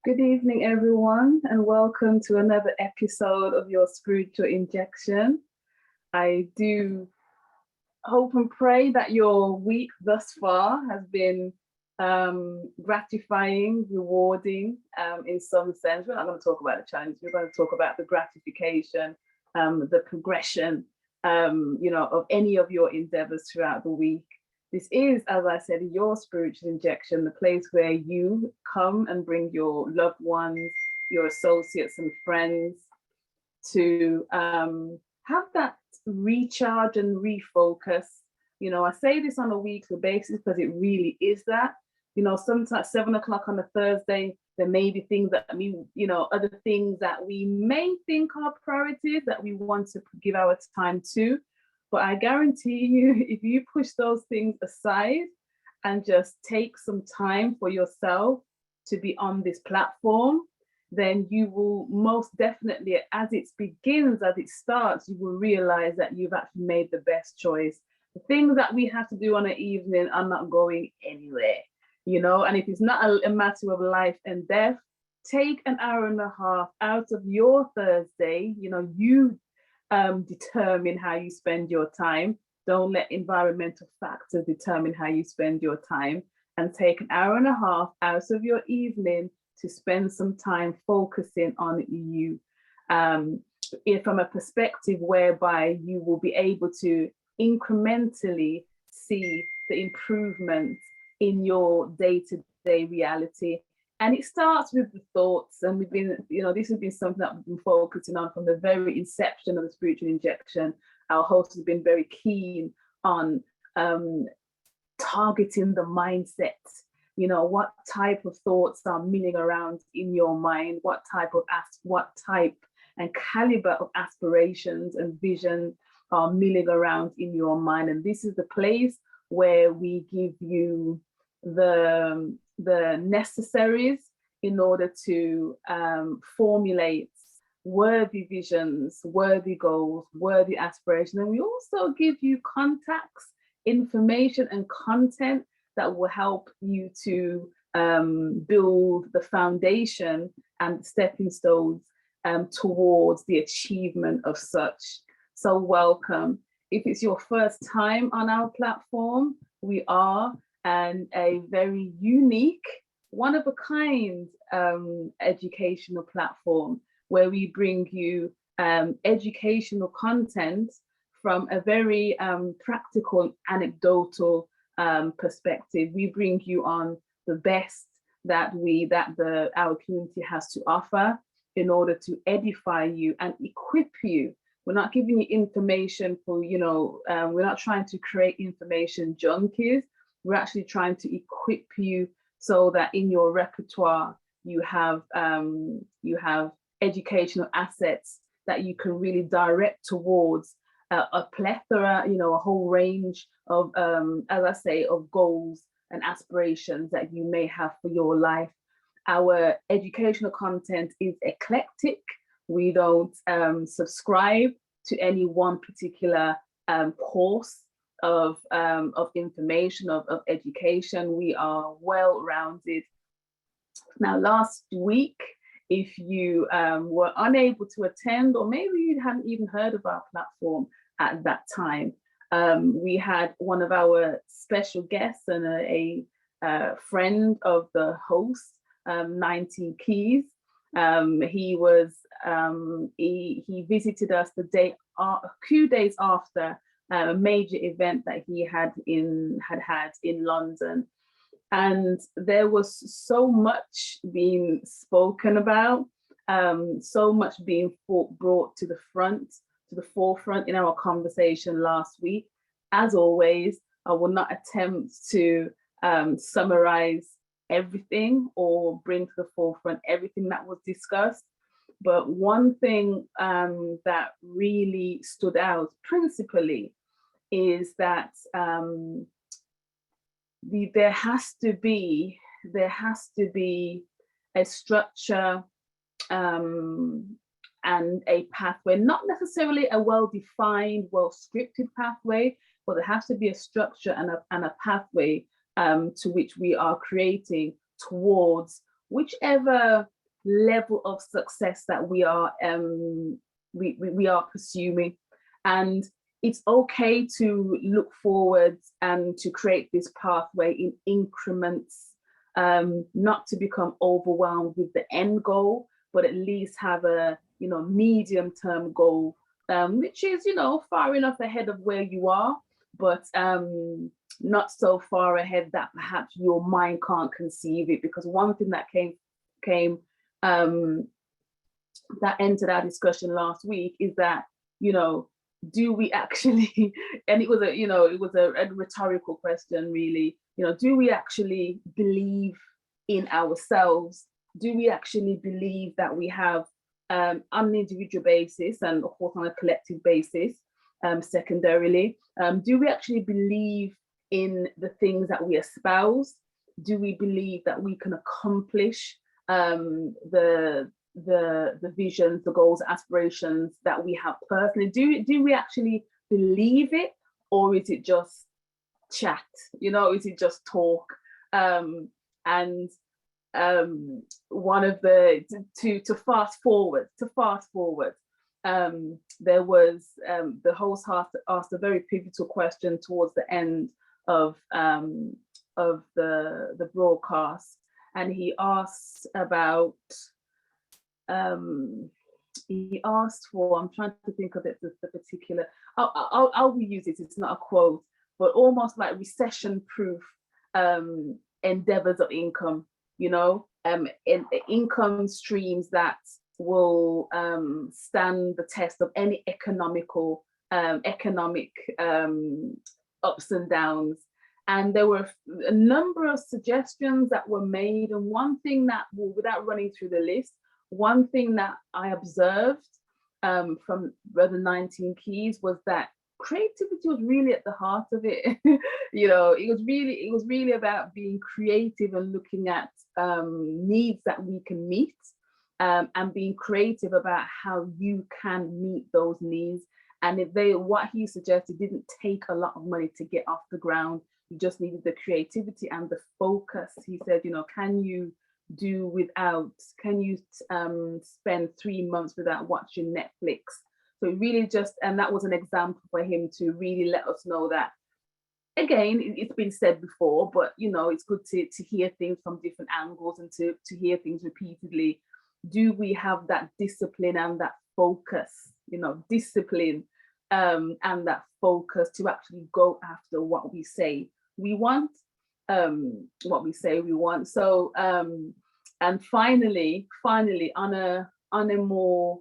Good evening, everyone, and welcome to another episode of your spiritual injection. I do hope and pray that your week thus far has been gratifying, rewarding in some sense. We're not going to talk about the challenge, we're going to talk about the gratification, the progression, of any of your endeavors throughout the week. This is, as I said, your spiritual injection, the place where you come and bring your loved ones, your associates and friends to have that recharge and refocus. I say this on a weekly basis because it really is that. Sometimes 7 o'clock on a Thursday, there may be things that other things that we may think are priorities that we want to give our time to. But I guarantee you, if you push those things aside and just take some time for yourself to be on this platform, then you will most definitely, as it begins, as it starts, you will realize that you've actually made the best choice. The things that we have to do on an evening are not going anywhere, and if it's not a matter of life and death, take an hour and a half out of your Thursday. You determine how you spend your time. Don't let environmental factors determine how you spend your time, and take an hour and a half out of your evening to spend some time focusing on you, from a perspective whereby you will be able to incrementally see the improvements in your day-to-day reality. And it starts with the thoughts. And this has been something that we've been focusing on from the very inception of the spiritual injection. Our host has been very keen on targeting the mindset. What type of thoughts are milling around in your mind? What type and caliber of aspirations and vision are milling around in your mind? And this is the place where we give you the necessaries in order to formulate worthy visions, worthy goals, worthy aspirations. And we also give you contacts, information and content that will help you to build the foundation and stepping stones towards the achievement of such. So welcome. If it's your first time on our platform, we are a very unique, one-of-a-kind educational platform where we bring you educational content from a very practical, anecdotal perspective. We bring you on the best that our community has to offer in order to edify you and equip you. We're not giving you information for, we're not trying to create information junkies. We're actually trying to equip you so that in your repertoire, you have educational assets that you can really direct towards a plethora, a whole range of, as I say, of goals and aspirations that you may have for your life. Our educational content is eclectic. We don't subscribe to any one particular course of information, of education. We are well-rounded. Now, last week, if you were unable to attend, or maybe you hadn't even heard of our platform at that time, we had one of our special guests and a friend of the host, 19 Keys. He visited us a few days after a major event that he had had in London. And there was so much being spoken about, so much being brought to the forefront in our conversation last week. As always, I will not attempt to summarize everything or bring to the forefront everything that was discussed. But one thing that really stood out principally is that there has to be a structure and a pathway, not necessarily a well-defined, well-scripted pathway, but there has to be a structure and a pathway to which we are creating towards whichever level of success that we are pursuing. And it's okay to look forward and to create this pathway in increments, not to become overwhelmed with the end goal, but at least have a medium-term goal, which is far enough ahead of where you are, but not so far ahead that perhaps your mind can't conceive it. Because one thing that came that entered our discussion last week is that, do we actually, and it was a rhetorical question really, do we actually believe in ourselves? Do we actually believe that we have, on an individual basis and of course on a collective basis, secondarily, do we actually believe in the things that we espouse? Do we believe that we can accomplish the visions, the goals, aspirations that we have personally? Do we actually believe it, or is it just chat? Is it just talk? One of the to fast forward, there was the host asked a very pivotal question towards the end of the broadcast, and he asked about he asked for, I'm trying to think of it, the particular, I'll reuse it, it's not a quote, but almost like recession-proof endeavors of income, income streams that will stand the test of any economic ups and downs. And there were a number of suggestions that were made, and one thing that, without running through the list, one thing that I observed from Brother 19 Keys was that creativity was really at the heart of it. It was really about being creative and looking at needs that we can meet, and being creative about how you can meet those needs. And what he suggested didn't take a lot of money to get off the ground. You just needed the creativity and the focus. He said, can you spend 3 months without watching Netflix? So really and that was an example for him to really let us know that, again, it's been said before, but it's good to hear things from different angles and to hear things repeatedly. Do we have that discipline and that focus, discipline and that focus to actually go after what we say we want, So, and finally, on a more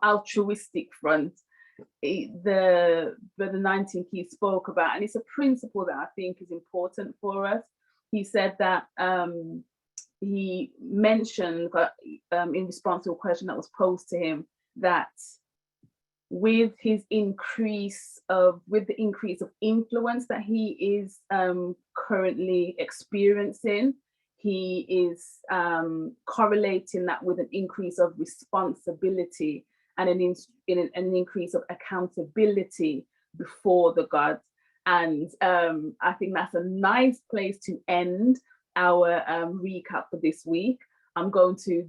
altruistic front, the 19 Keys spoke about, and it's a principle that I think is important for us. He said that he mentioned in response to a question that was posed to him, that with the increase of influence that he is currently experiencing, he is correlating that with an increase of responsibility and an increase of accountability before the gods. And I think that's a nice place to end our recap for this week. I'm going to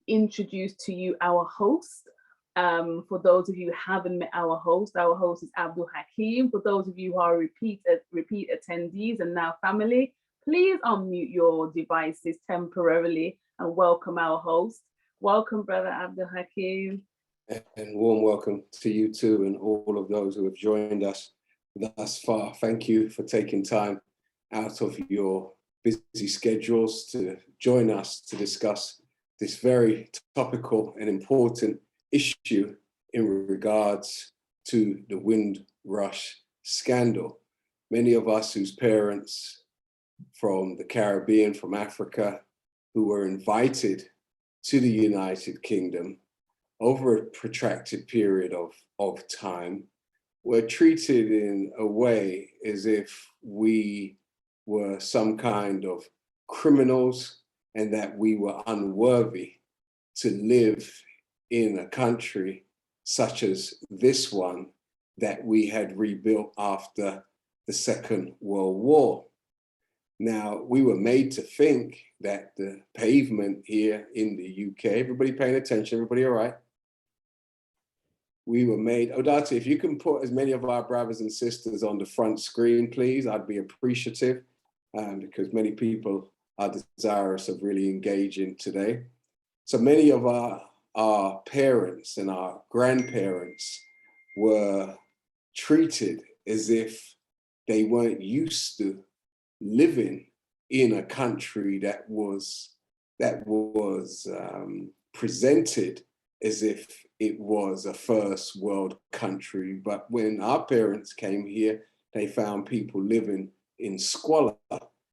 introduce to you our host. For those of you who haven't met our host is Abdul Kareem. For those of you who are repeat attendees and now family, please unmute your devices temporarily and welcome our host. Welcome, Brother Abdul Kareem. And warm welcome to you too, and all of those who have joined us thus far. Thank you for taking time out of your busy schedules to join us to discuss this very topical and important issue in regards to the Windrush scandal. Many of us whose parents from the Caribbean, from Africa, who were invited to the United Kingdom over a protracted period of time, were treated in a way as if we were some kind of criminals and that we were unworthy to live in a country such as this one that we had rebuilt after the Second World War. Now, we were made to think that the pavement here in the UK, everybody paying attention, everybody all right? We were made, Odati, if you can put as many of our brothers and sisters on the front screen, please, I'd be appreciative, because many people are desirous of really engaging today. So many of our parents and our grandparents were treated as if they weren't used to living in a country that was presented as if it was a first world country. But when our parents came here, they found people living in squalor,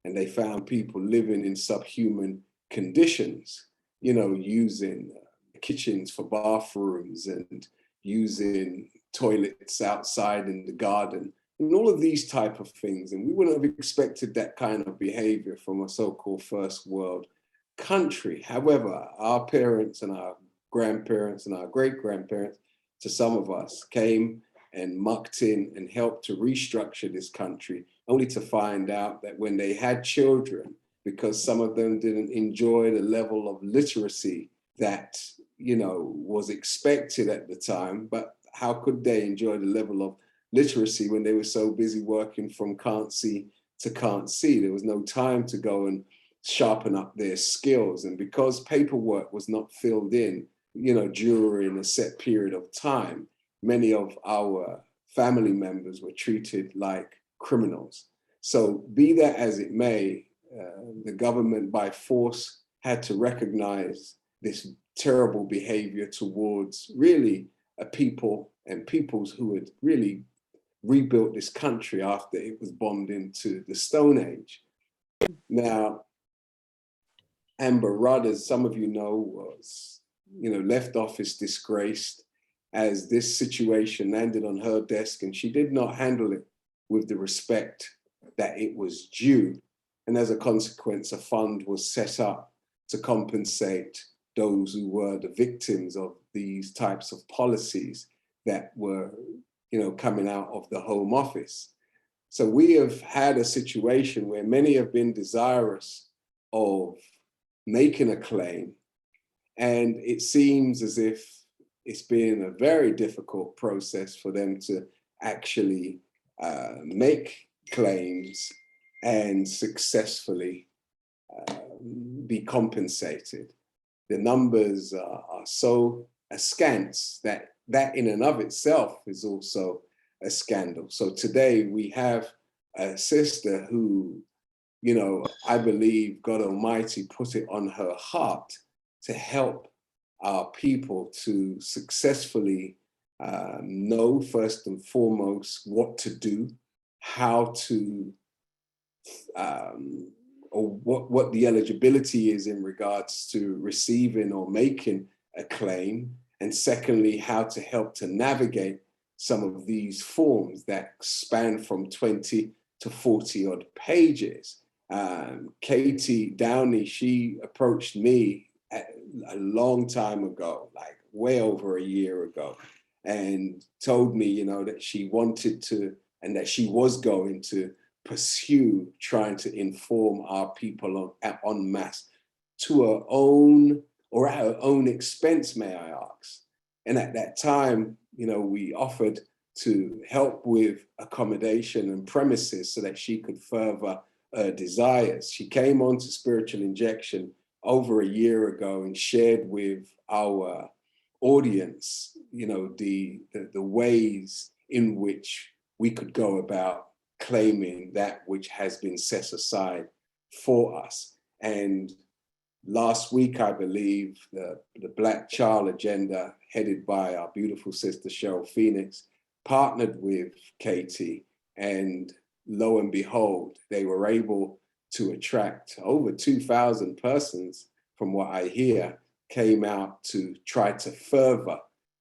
and they found people living in subhuman conditions, you know, using kitchens for bathrooms and using toilets outside in the garden, and all of these type of things. And we wouldn't have expected that kind of behavior from a so-called first world country. However, our parents and our grandparents and our great-grandparents, to some of us, came and mucked in and helped to restructure this country, only to find out that when they had children, because some of them didn't enjoy the level of literacy that, you know, was expected at the time, but how could they enjoy the level of literacy when they were so busy working from can't see to can't see? There was no time to go and sharpen up their skills. And because paperwork was not filled in, you know, during a set period of time, many of our family members were treated like criminals. So be that as it may, the government by force had to recognize this terrible behavior towards really a people and peoples who had really rebuilt this country after it was bombed into the Stone Age. Now, Amber Rudd, as some of you know, was, you know, left office disgraced as this situation landed on her desk, and she did not handle it with the respect that it was due. And as a consequence, a fund was set up to compensate those who were the victims of these types of policies that were, you know, coming out of the Home Office. So we have had a situation where many have been desirous of making a claim, and it seems as if it's been a very difficult process for them to actually make claims and successfully be compensated. The numbers are so askance that in and of itself is also a scandal. So today we have a sister who, you know, I believe God Almighty put it on her heart to help our people to successfully know first and foremost what to do, how to, or what the eligibility is in regards to receiving or making a claim, and secondly, how to help to navigate some of these forms that span from 20 to 40 odd pages. Katie Downey, she approached me a long time ago, like way over a year ago, and told me, you know, that she wanted to, and that she was going to pursue trying to inform our people en masse to her own, or at her own expense, may I ask. And at that time, you know, we offered to help with accommodation and premises so that she could further her desires. She came on to Spiritual Injection over a year ago and shared with our audience, you know, the ways in which we could go about claiming that which has been set aside for us. And last week, I believe, the Black Child Agenda, headed by our beautiful sister Cheryl Phoenix, partnered with Katie, and lo and behold, they were able to attract over 2,000 persons, from what I hear, came out to try to further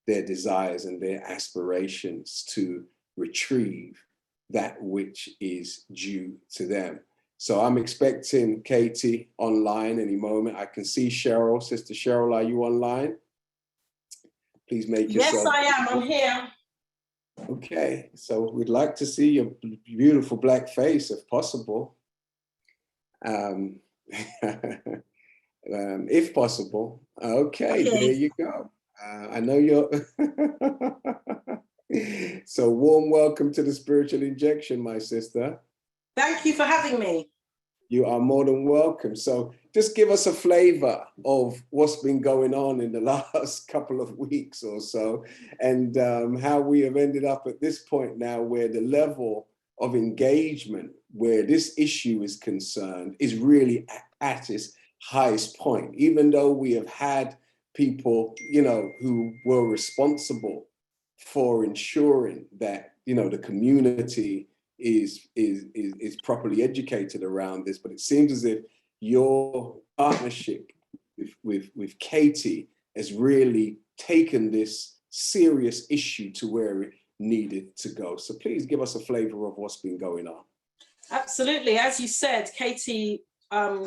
their desires and their aspirations to retrieve that which is due to them. So I'm expecting Katie online any moment. I can see Cheryl. Sister Cheryl, are you online? Please make yourself. Yes, I am. I'm here. Okay, so we'd like to see your beautiful black face if possible. um, if possible. Okay, there you go. I know you're. So warm welcome to the Spiritual Injection, my sister. Thank you for having me. You are more than welcome. So just give us a flavor of what's been going on in the last couple of weeks or so, and how we have ended up at this point now where the level of engagement where this issue is concerned is really at its highest point, even though we have had people, you know, who were responsible for ensuring that, you know, the community is properly educated around this. But it seems as if your partnership with Katie has really taken this serious issue to where it needed to go. So please give us a flavor of what's been going on. Absolutely. As you said, Katie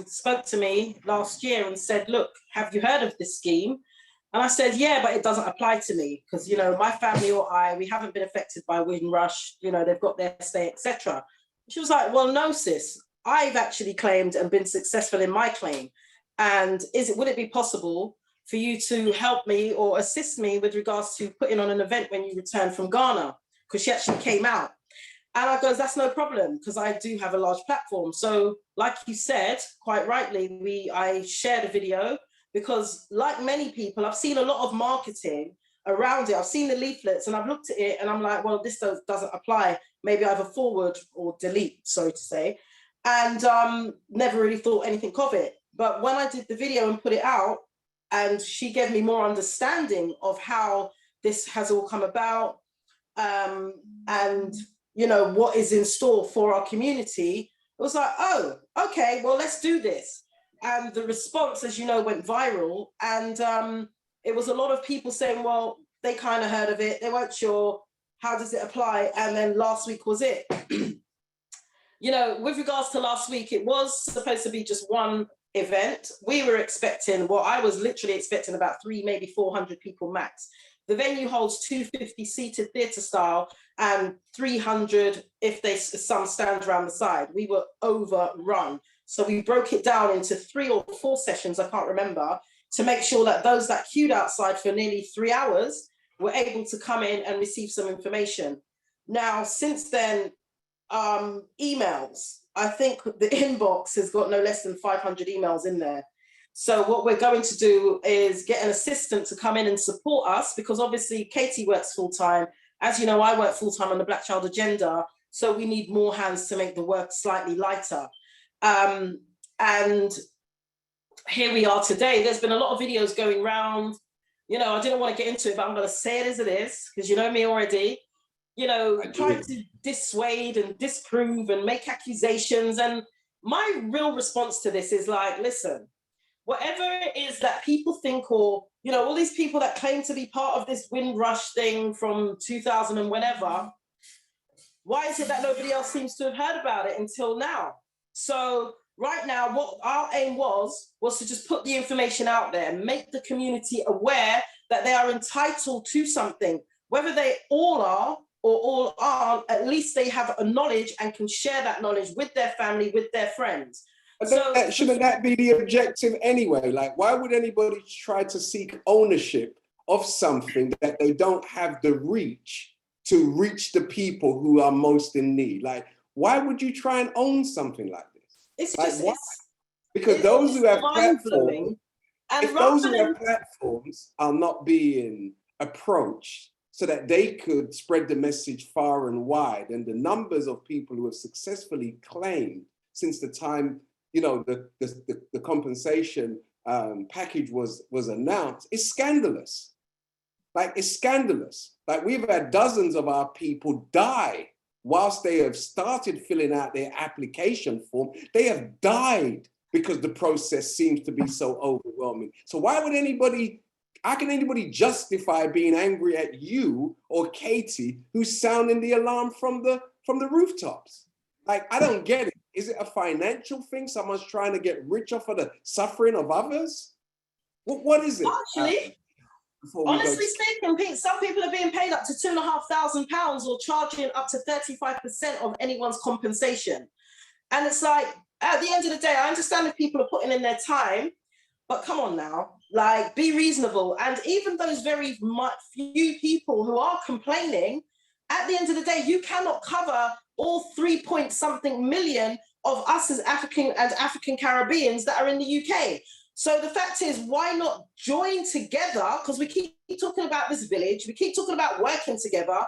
spoke to me last year and said, look, have you heard of this scheme? And I said, yeah, but it doesn't apply to me because, you know, my family or we haven't been affected by Windrush, you know, they've got their stay, etc. She was like, well, no, sis, I've actually claimed and been successful in my claim. And would it be possible for you to help me or assist me with regards to putting on an event when you return from Ghana? Because she actually came out. And I goes, that's no problem, because I do have a large platform. So like you said, quite rightly, I shared a video because like many people, I've seen a lot of marketing around it. I've seen the leaflets and I've looked at it and I'm like, well, this doesn't apply. Maybe either forward or delete, so to say. And never really thought anything of it. But when I did the video and put it out, and she gave me more understanding of how this has all come about, and you know what is in store for our community, it was like, oh, okay, well, let's do this. And the response, as you know, went viral. And it was a lot of people saying, well, they kind of heard of it, they weren't sure, how does it apply? And then last week was it. You know, with regards to last week, it was supposed to be just one event. We were expecting, well, I was literally expecting about 300, maybe 400 people max. The venue holds 250 seated theatre style and 300 if some stand around the side. We were overrun. So we broke it down into 3 or 4 sessions, I can't remember, to make sure that those that queued outside for nearly 3 hours were able to come in and receive some information. Now, since then, emails, I think the inbox has got no less than 500 emails in there. So what we're going to do is get an assistant to come in and support us, because obviously Katie works full-time. As you know, I work full-time on the Black Child Agenda. So we need more hands to make the work slightly lighter. And here we are today. There's been a lot of videos going around. You know, I didn't want to get into it, but I'm going to say it as it is, because you know me already. You know, trying to dissuade and disprove and make accusations. And my real response to this is like, listen, whatever it is that people think, or, you know, all these people that claim to be part of this Windrush thing from 2000 and whenever, why is it that nobody else seems to have heard about it until now? So right now, what our aim was to just put the information out there and make the community aware that they are entitled to something. Whether they all are or all aren't, at least they have a knowledge and can share that knowledge with their family, with their friends. So shouldn't that be the objective anyway? Like, why would anybody try to seek ownership of something that they don't have the reach to reach the people who are most in need? Like, why would you try and own something like this? It's like, just, why? Because those who have platforms, and if those who have platforms are not being approached so that they could spread the message far and wide, and the numbers of people who have successfully claimed since the time, you know, the compensation package was announced, it's scandalous. Like, it's scandalous. Like, we've had dozens of our people die whilst they have started filling out their application form. They have died because the process seems to be so overwhelming. So why would anybody, how can anybody justify being angry at you or Katie who's sounding the alarm from the rooftops? Like, I don't get it. Is it a financial thing? Someone's trying to get richer for the suffering of others? What is it? Actually, honestly speaking, Pete, some people are being paid up to £2,500 or charging up to 35% of anyone's compensation. And it's like, at the end of the day, I understand if people are putting in their time, but come on now, like, be reasonable. And even those very few people who are complaining, at the end of the day, you cannot cover all 3-point-something million of us as African and African Caribbeans that are in the UK. So the fact is, why not join together? Because we keep talking about this village, we keep talking about working together,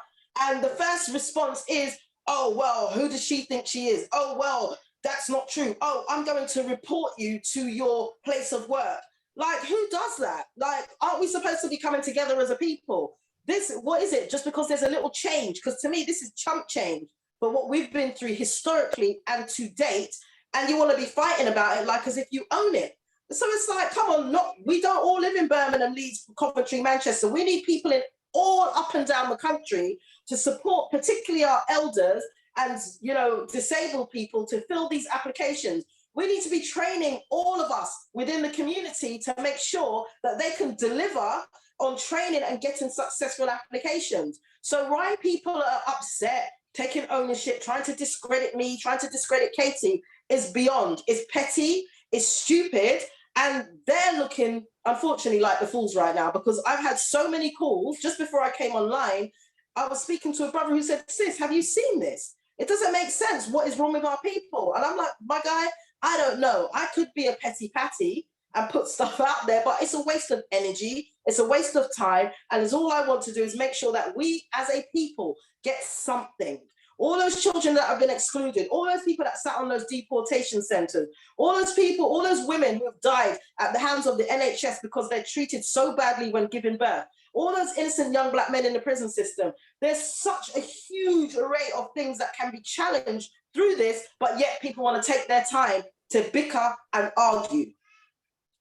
and the first response is, oh, well, who does she think she is? Oh, well, that's not true. Oh, I'm going to report you to your place of work. Like, who does that? Like, aren't we supposed to be coming together as a people? This, what is it? Just because there's a little change? Because to me, this is chump change for what we've been through historically and to date, and you want to be fighting about it like as if you own it. So it's like, come on, we don't all live in Birmingham, Leeds, Coventry, Manchester. We need people in all up and down the country to support, particularly our elders and, you know, disabled people to fill these applications. We need to be training all of us within the community to make sure that they can deliver on training and getting successful applications. So why people are upset, taking ownership, trying to discredit me, trying to discredit Katie is beyond. It's petty, it's stupid, and they're looking, unfortunately, like the fools right now, because I've had so many calls. Just before I came online, I was speaking to a brother who said, sis, have you seen this? It doesn't make sense. What is wrong with our people? And I'm like, my guy, I don't know. I could be a petty patty and put stuff out there, but it's a waste of energy. It's a waste of time. And it's all I want to do is make sure that we as a people get something. All those children that have been excluded, all those people that sat on those deportation centers, all those people, all those women who have died at the hands of the NHS because they're treated so badly when giving birth, all those innocent young black men in the prison system. There's such a huge array of things that can be challenged through this, but yet people want to take their time to bicker and argue.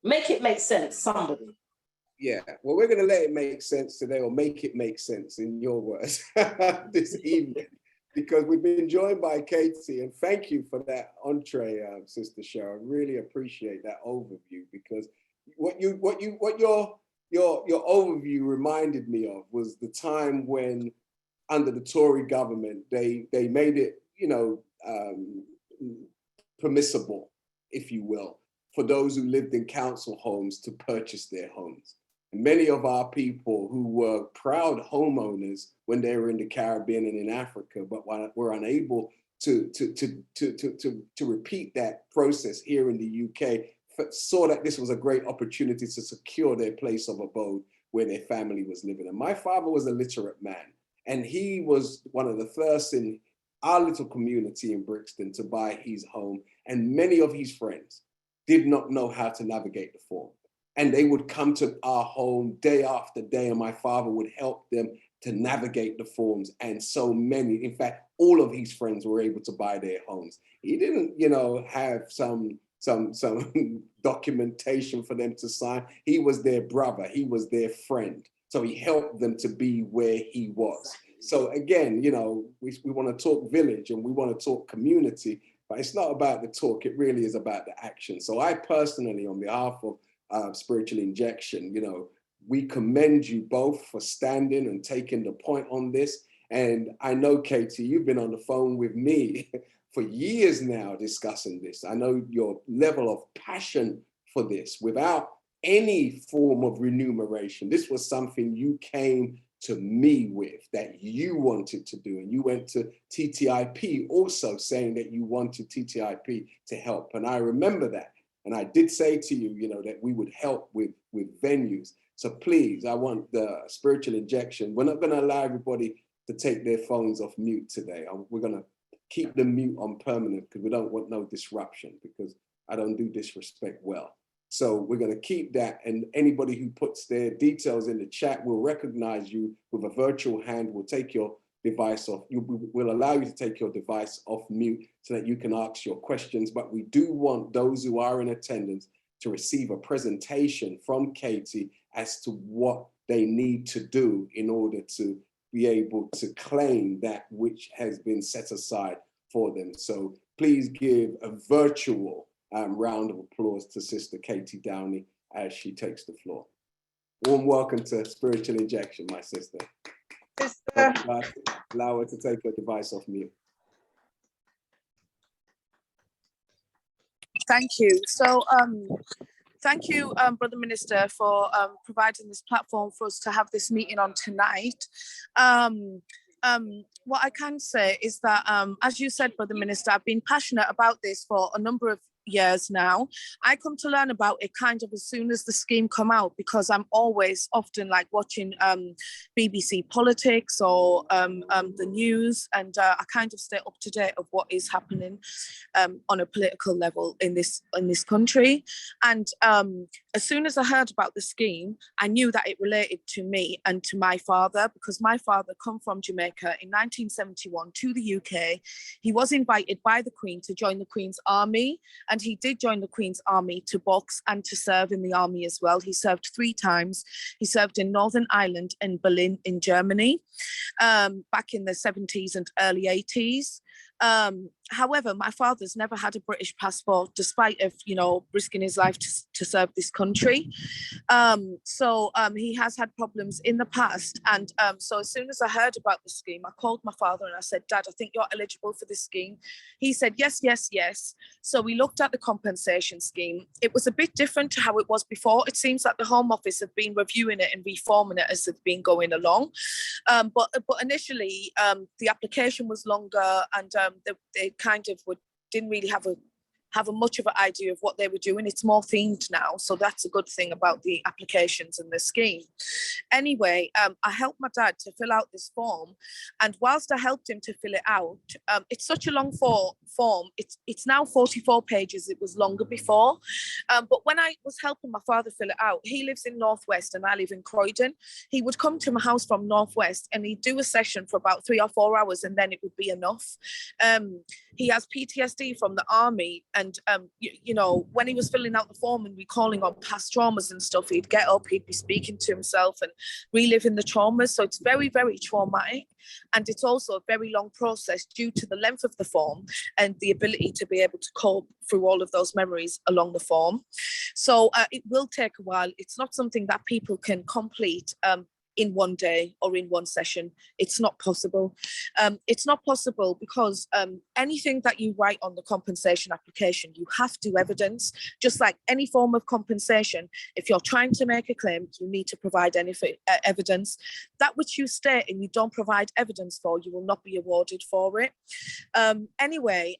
Make it make sense, somebody. Yeah, well, we're going to let it make sense today, or make it make sense in your words this evening, because we've been joined by Katie, and thank you for that entree, Sister Cheryl. I really appreciate that overview, because what your overview reminded me of was the time when, under the Tory government, they made it, you know, permissible, if you will, for those who lived in council homes to purchase their homes. And many of our people who were proud homeowners when they were in the Caribbean and in Africa, but were unable to repeat that process here in the UK, saw that this was a great opportunity to secure their place of abode where their family was living. And my father was a literate man, and he was one of the first in our little community in Brixton to buy his home. And many of his friends did not know how to navigate the form. And they would come to our home day after day, and my father would help them to navigate the forms. And so many, in fact, all of his friends were able to buy their homes. He didn't, you know, have some documentation for them to sign. He was their brother, he was their friend. So he helped them to be where he was. So again, you know, we want to talk village and we want to talk community, but it's not about the talk, it really is about the action. So I personally, on behalf of Spiritual Injection, you know, we commend you both for standing and taking the point on this. And I know, Katie, you've been on the phone with me for years now discussing this. I know your level of passion for this without any form of remuneration. This was something you came to me with, that you wanted to do. And you went to TTIP also saying that you wanted TTIP to help. And I remember that. And I did say to you, you know, that we would help with venues. So please, I want the Spiritual Injection. We're not going to allow everybody to take their phones off mute today. We're going to keep the mute on permanent, because we don't want no disruption, because I don't do disrespect well. So we're going to keep that. And anybody who puts their details in the chat will recognize you with a virtual hand. We'll take your device off. We'll allow you to take your device off mute so that you can ask your questions. But we do want those who are in attendance to receive a presentation from Katie as to what they need to do in order to be able to claim that which has been set aside for them. So please give a virtual round of applause to Sister Katie Downey as she takes the floor. Warm welcome to Spiritual Injection, my sister. Allow her to take her device off mute. Thank you. So, thank you, Brother Minister, for providing this platform for us to have this meeting on tonight. What I can say is that, as you said, Brother Minister, I've been passionate about this for a number of years now. I come to learn about it kind of as soon as the scheme come out, because I'm always often like watching BBC politics or the news, and I kind of stay up to date of what is happening on a political level in this country. And as soon as I heard about the scheme, I knew that it related to me and to my father, because my father come from Jamaica in 1971 to the UK. He was invited by the Queen to join the Queen's army, and he did join the Queen's army to box and to serve in the army as well. He served 3 times. He served in Northern Ireland and Berlin in Germany back in the 70s and early 80s. However, my father's never had a British passport, despite of, you know, risking his life to serve this country. So he has had problems in the past. And so as soon as I heard about the scheme, I called my father and I said, Dad, I think you're eligible for this scheme. He said, yes, yes, yes. So we looked at the compensation scheme. It was a bit different to how it was before. It seems that the Home Office have been reviewing it and reforming it as it's been going along. But initially, the application was longer, and they kind of didn't really have a much of an idea of what they were doing. It's more themed now, so that's a good thing about the applications and the scheme. Anyway, I helped my dad to fill out this form, and whilst I helped him to fill it out, it's such a long form. It's now 44 pages. It was longer before, but when I was helping my father fill it out, he lives in Northwest and I live in Croydon. He would come to my house from Northwest and he'd do a session for about 3 or 4 hours, and then it would be enough. He has PTSD from the army, and you know, when he was filling out the form and recalling on past traumas and stuff, he'd get up, he'd be speaking to himself and reliving the traumas. So it's very, very traumatic, and it's also a very long process due to the length of the form and the ability to be able to cope through all of those memories along the form. So it will take a while. It's not something that people can complete in one day or in one session. It's not possible. It's not possible because anything that you write on the compensation application, you have to evidence. Just like any form of compensation, if you're trying to make a claim, you need to provide any evidence. That which you state and you don't provide evidence for, you will not be awarded for it. Anyway,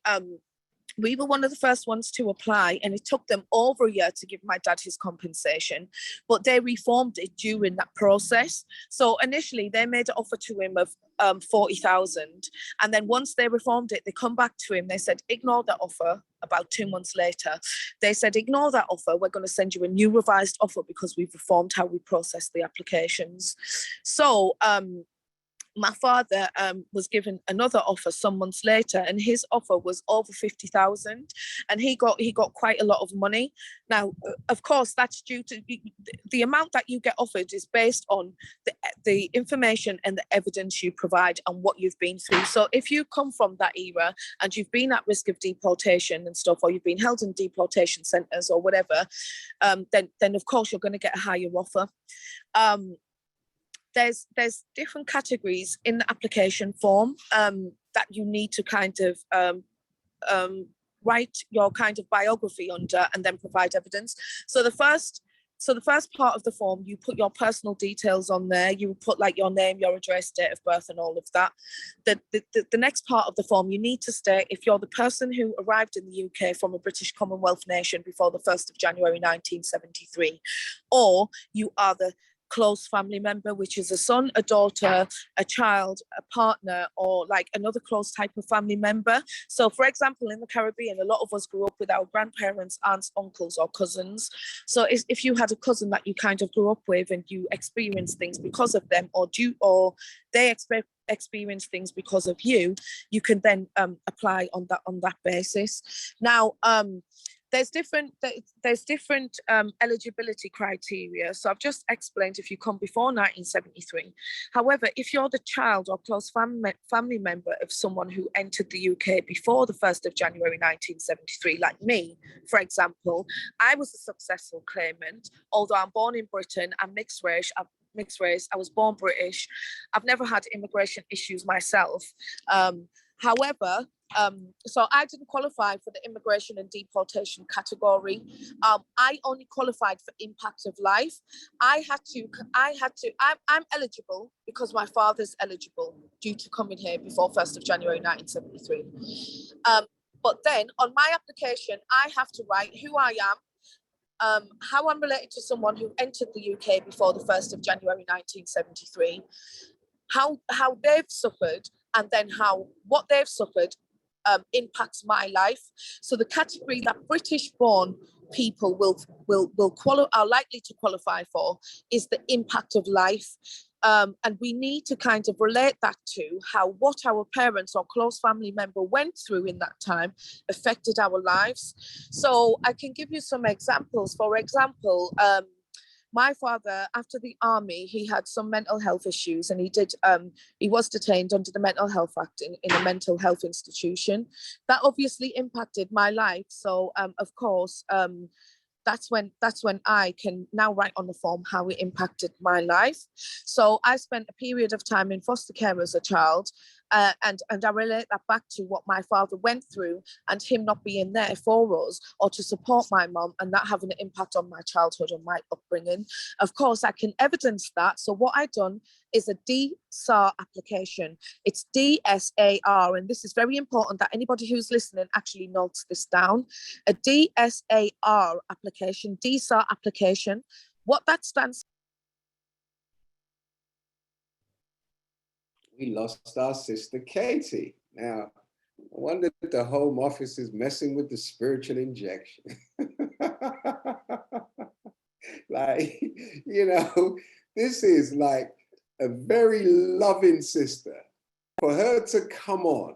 we were one of the first ones to apply, and it took them over a year to give my dad his compensation, but they reformed it during that process. So initially they made an offer to him of 40,000, and then once they reformed it, they come back to him, they said, ignore that offer. About 2 months later, they said, ignore that offer, we're going to send you a new revised offer because we've reformed how we process the applications. So my father was given another offer some months later, and his offer was over 50,000, and he got quite a lot of money. Now, of course, that's due to the amount that you get offered is based on the information and the evidence you provide and what you've been through. So if you come from that era and you've been at risk of deportation and stuff, or you've been held in deportation centres or whatever, then of course you're going to get a higher offer. There's different categories in the application form that you need to kind of write your kind of biography under and then provide evidence. So the first part of the form, you put your personal details on there. You put like your name, your address, date of birth, and all of that. The next part of the form, you need to state if you're the person who arrived in the UK from a British Commonwealth nation before the 1st of January 1973, or you are the close family member, which is a son, a daughter, a child, a partner, or like another close type of family member. So for example, in the Caribbean, a lot of us grew up with our grandparents, aunts, uncles, or cousins. So if you had a cousin that you kind of grew up with and you experienced things because of them, or they experience things because of you, you can then apply on that basis. Now, there's different eligibility criteria. So I've just explained if you come before 1973. However, if you're the child or close family member of someone who entered the UK before the 1st of January 1973, like me, for example, I was a successful claimant. Although I'm born in Britain, I'm mixed race, I was born British. I've never had immigration issues myself. However, So I didn't qualify for the immigration and deportation category. I only qualified for impact of life. I'm eligible because my father's eligible due to coming here before 1st of January 1973. But then on my application, I have to write who I am, how I'm related to someone who entered the UK before the 1st of January 1973, how they've suffered, and then how what they've suffered impacts my life. So the category that British-born people are likely to qualify for is the impact of life. And we need to kind of relate that to how what our parents or close family member went through in that time affected our lives. So I can give you some examples. For example, my father, after the army, he had some mental health issues, and he was detained under the Mental Health Act in a mental health institution. That obviously impacted my life. So of course, that's when I can now write on the form how it impacted my life. So I spent a period of time in foster care as a child, and I relate that back to what my father went through and him not being there for us or to support my mum, and that having an impact on my childhood and my upbringing. Of course, I can evidence that. So what I've done is a DSAR application. It's DSAR, and this is very important that anybody who's listening actually notes this down. A DSAR application, DSAR application. What that stands for. We lost our sister Katie. Now, I wonder if the Home Office is messing with the spiritual injection. Like, you know, this is like a very loving sister. For her to come on,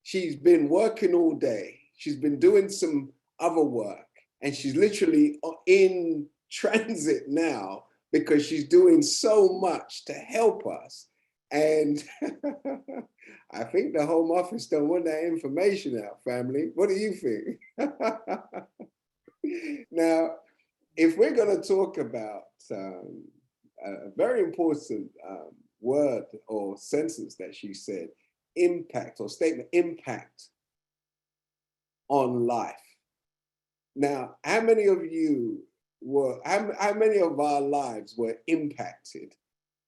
she's been working all day. She's been doing some other work, and she's literally in transit now because she's doing so much to help us. And I think the Home Office don't want that information out, family. What do you think? Now, if we're going to talk about a very important word or sentence that she said, impact or statement, impact on life. Now, how many of you how many of our lives were impacted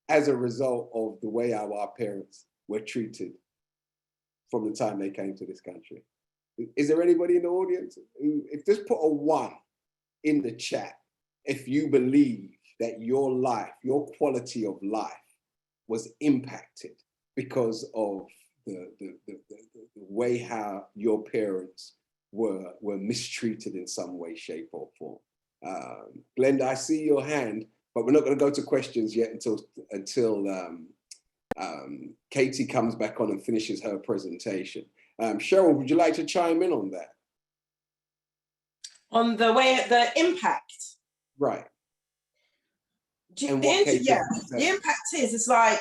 as a result of the way our parents were treated from the time they came to this country? Is there anybody in the audience if just put a 1 in the chat if you believe that your life, your quality of life was impacted because of the way how your parents were mistreated in some way, shape, or form. Glenda, I see your hand, but we're not going to go to questions yet until Katie comes back on and finishes her presentation. Cheryl, would you like to chime in on that? On the impact? Right. The impact is, it's like,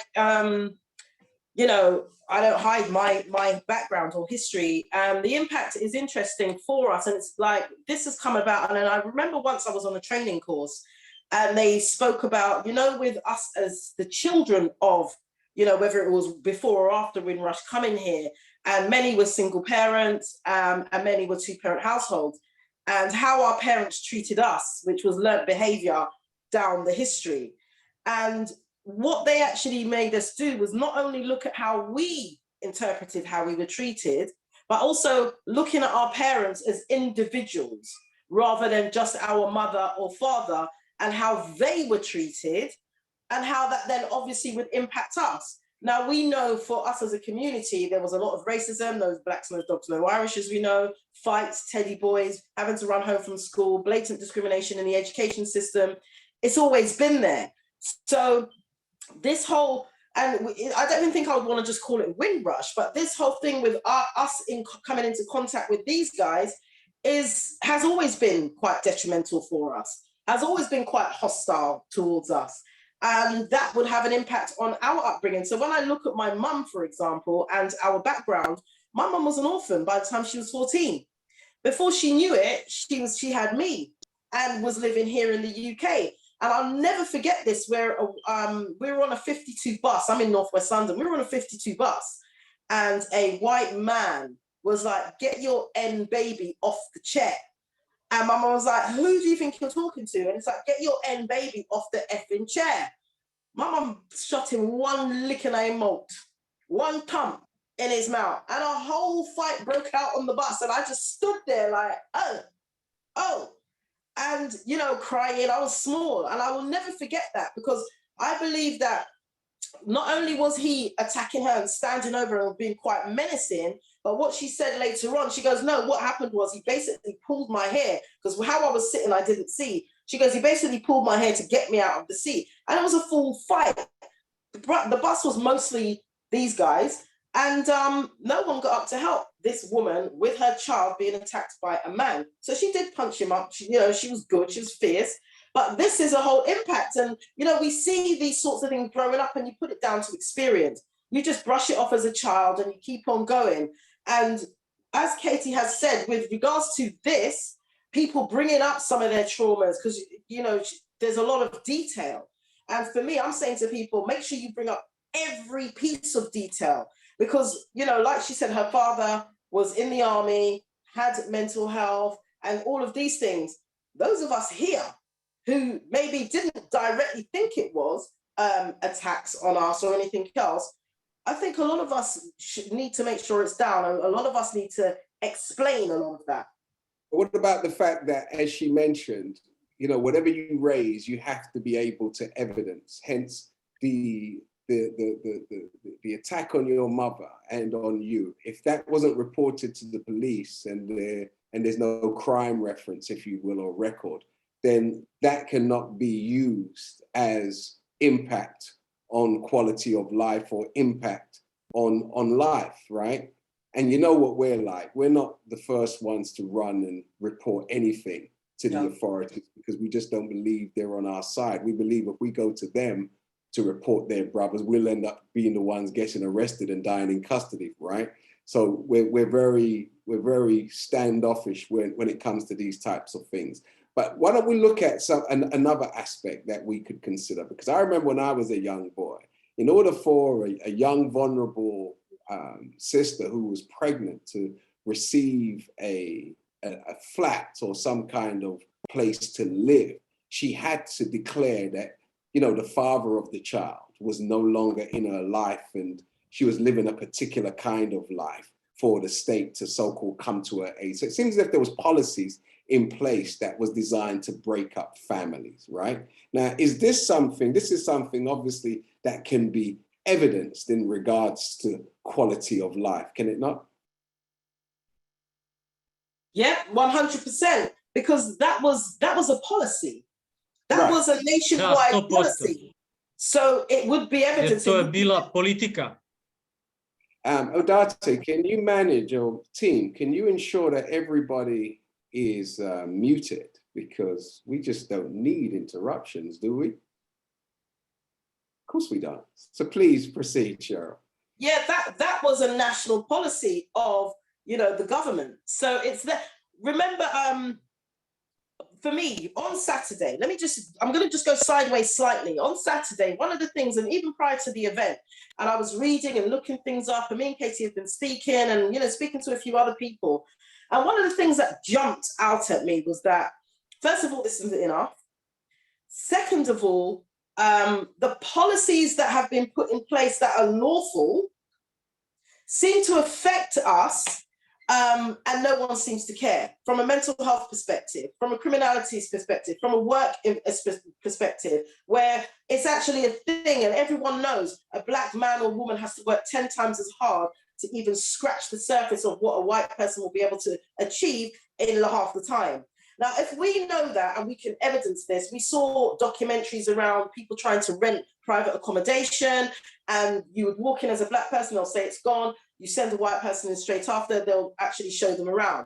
you know, I don't hide my background or history. The impact is interesting for us, and it's like, this has come about, and I remember once I was on a training course, and they spoke about, you know, with us as the children of, you know, whether it was before or after Windrush coming here, and many were single parents, and many were 2-parent households, and how our parents treated us, which was learnt behavior down the history. And what they actually made us do was not only look at how we interpreted how we were treated, but also looking at our parents as individuals rather than just our mother or father, and how they were treated and how that then obviously would impact us. Now, we know for us as a community, there was a lot of racism, no blacks, no dogs, no Irish, as we know, fights, teddy boys, having to run home from school, blatant discrimination in the education system. It's always been there. So this whole, and I don't even think I would want to just call it Windrush, but this whole thing with us coming into contact with these guys has always been quite detrimental for us, has always been quite hostile towards us. And that would have an impact on our upbringing. So when I look at my mum, for example, and our background, my mum was an orphan by the time she was 14. Before she knew it, she had me and was living here in the UK. And I'll never forget this, where we were on a 52 bus. I'm in Northwest London. We were on a 52 bus, and a white man was like, get your N baby off the chair. And my mum was like, who do you think you're talking to? And it's like, get your N baby off the effing chair. My mum shot him one lick and I malt, one pump in his mouth, and a whole fight broke out on the bus. And I just stood there like, oh, and, you know, crying. I was small, and I will never forget that, because I believe that not only was he attacking her and standing over her and being quite menacing, but what she said later on, she goes, no, what happened was he basically pulled my hair, because how I was sitting, I didn't see. She goes, he basically pulled my hair to get me out of the seat. And it was a full fight. The bus was mostly these guys, and no one got up to help this woman with her child being attacked by a man. So she did punch him up. She, you know, she was good, she was fierce. But this is a whole impact. And, you know, we see these sorts of things growing up, and you put it down to experience. You just brush it off as a child and you keep on going. And as Katie has said, with regards to this, people bringing up some of their traumas, because, you know, there's a lot of detail. And for me, I'm saying to people, make sure you bring up every piece of detail, because, you know, like she said, her father was in the army, had mental health, and all of these things. Those of us here who maybe didn't directly think it was attacks on us or anything else, I think a lot of us need to make sure it's down, and a lot of us need to explain a lot of that. What about the fact that, as she mentioned, you know, whatever you raise, you have to be able to evidence. Hence, the attack on your mother and on you. If that wasn't reported to the police and there's no crime reference, if you will, or record, then that cannot be used as impact on quality of life or impact on life, right? And you know what we're like. We're not the first ones to run and report anything to the authorities, because we just don't believe they're on our side. We believe if we go to them to report their brothers, we'll end up being the ones getting arrested and dying in custody, right? So we're very standoffish when it comes to these types of things. But why don't we look at another aspect that we could consider? Because I remember when I was a young boy, in order for a young, vulnerable sister who was pregnant to receive a flat or some kind of place to live, she had to declare that, you know, the father of the child was no longer in her life and she was living a particular kind of life for the state to so-called come to her aid. So it seems as if there was policies in place that was designed to break up families, right? Now, this is something obviously that can be evidenced in regards to quality of life, can it not? Yeah, 100%, because that was a policy. That was a nationwide policy. So it would be evidence. To je bila politika. Odate, can you manage your team? Can you ensure that everybody is muted? Because we just don't need interruptions, do we? Of course we don't. So please proceed, Cheryl. Yeah, that was a national policy of, you know, the government. So it's that. Remember, for me, on Saturday, I'm going to just go sideways slightly. On Saturday, one of the things, and even prior to the event, and I was reading and looking things up, and me and Katie have been speaking and, you know, speaking to a few other people. And one of the things that jumped out at me was that, first of all, this isn't enough. Second of all, the policies that have been put in place that are lawful seem to affect us, and no one seems to care, from a mental health perspective, from a criminalities perspective, from a work perspective, where it's actually a thing and everyone knows a Black man or woman has to work 10 times as hard to even scratch the surface of what a white person will be able to achieve in half the time. Now, if we know that and we can evidence this, we saw documentaries around people trying to rent private accommodation, and you would walk in as a Black person, they'll say it's gone. You send a white person in straight after, they'll actually show them around.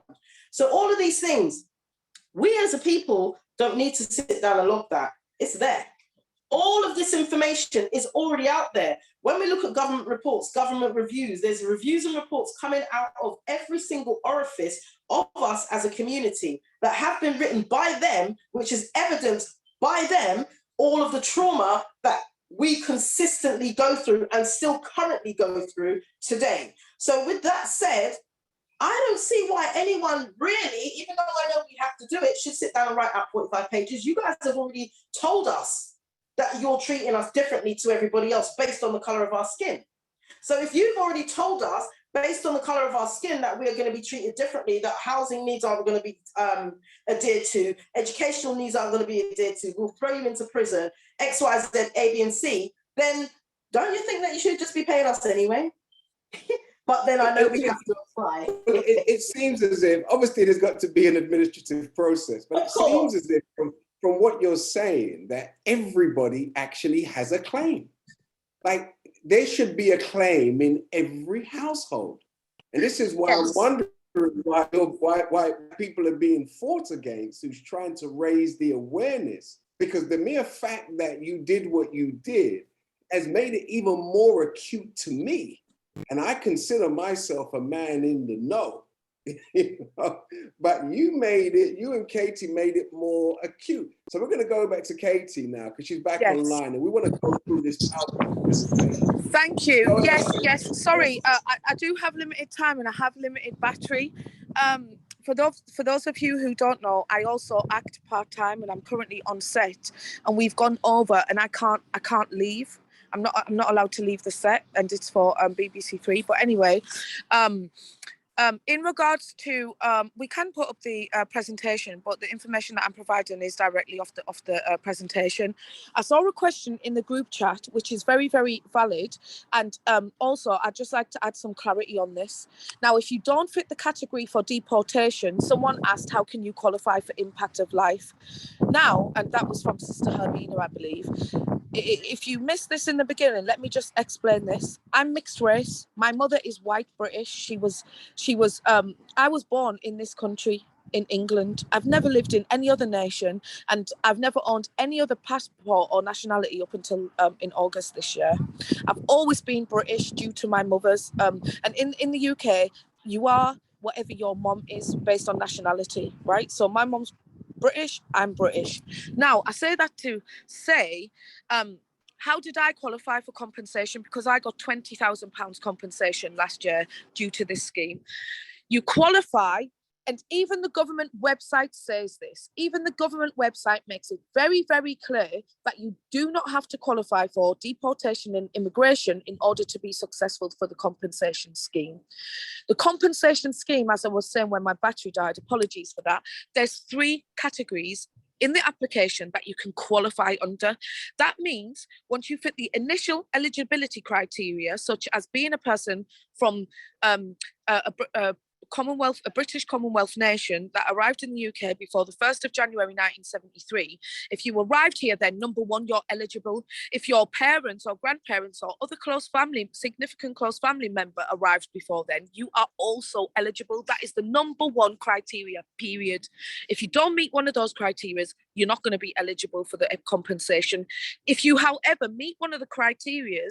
So all of these things, we as a people don't need to sit down and log that. It's there. All of this information is already out there. When we look at government reports, government reviews, there's reviews and reports coming out of every single orifice of us as a community that have been written by them, which is evidenced by them, all of the trauma that we consistently go through and still currently go through today. So with that said, I don't see why anyone really, even though I know we have to do it, should sit down and write out 45 pages. You guys have already told us that you're treating us differently to everybody else based on the color of our skin. So if you've already told us based on the color of our skin that we are going to be treated differently, that housing needs aren't going to be adhered to, educational needs aren't going to be adhered to, we'll throw you into prison, X, Y, Z, A, B, and C, then don't you think that you should just be paying us anyway? But then I know we have to apply. It seems as if, obviously there's got to be an administrative process, but it seems as if from what you're saying, that everybody actually has a claim. Like, there should be a claim in every household. And this is why I'm wondering why people are being fought against, who's trying to raise the awareness, because the mere fact that you did what you did has made it even more acute to me. And I consider myself a man in the know, you know? But you and Katie made it more acute. So we're going to go back to Katie now, because she's back online, and we want to go through this PowerPoint presentation. Thank you. Yes. Sorry, I do have limited time and I have limited battery. For those of you who don't know, I also act part-time, and I'm currently on set, and we've gone over, and I can't leave. I'm not allowed to leave the set, and it's for BBC Three. But anyway, in regards to, we can put up the presentation, but the information that I'm providing is directly off the presentation. I saw a question in the group chat, which is very, very valid. And also, I'd just like to add some clarity on this. Now, if you don't fit the category for deportation, someone asked, how can you qualify for impact of life? Now, and that was from Sister Hermina, I believe. If you missed this in the beginning, let me just explain this. I'm mixed race. My mother is white British. I was born in this country, in England. I've never lived in any other nation, and I've never owned any other passport or nationality up until in August this year. I've always been British due to my mother's. And in the UK, you are whatever your mom is based on nationality, right? So my mom's British, I'm British. Now, I say that to say, how did I qualify for compensation? Because I got £20,000 compensation last year due to this scheme. You qualify, and even the government website says this. Even the government website makes it very, very clear that you do not have to qualify for deportation and immigration in order to be successful for the compensation scheme. The compensation scheme, as I was saying when my battery died, apologies for that, there's 3 categories in the application that you can qualify under. That means once you fit the initial eligibility criteria, such as being a person from a British Commonwealth nation that arrived in the UK before the 1st of January 1973, if you arrived here, then number 1, you're eligible. If your parents or grandparents or other significant close family member arrived before then, you are also eligible. That is the number 1 criteria, period. If you don't meet one of those criteria, you're not going to be eligible for the compensation. If you, however, meet one of the criteria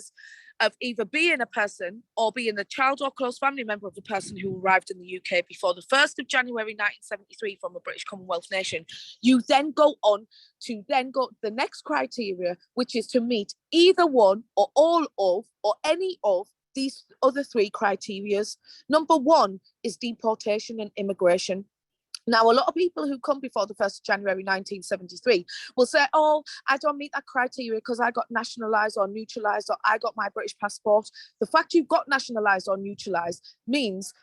of either being a person or being the child or close family member of the person who arrived in the UK before the 1st of January 1973 from a British Commonwealth nation, you then go on to the next criteria, which is to meet either one or all of or any of these other 3 criteria. Number 1 is deportation and immigration. Now, a lot of people who come before the 1st of January 1973 will say, oh, I don't meet that criteria because I got nationalised or neutralised, or I got my British passport. The fact you've got nationalised or neutralised means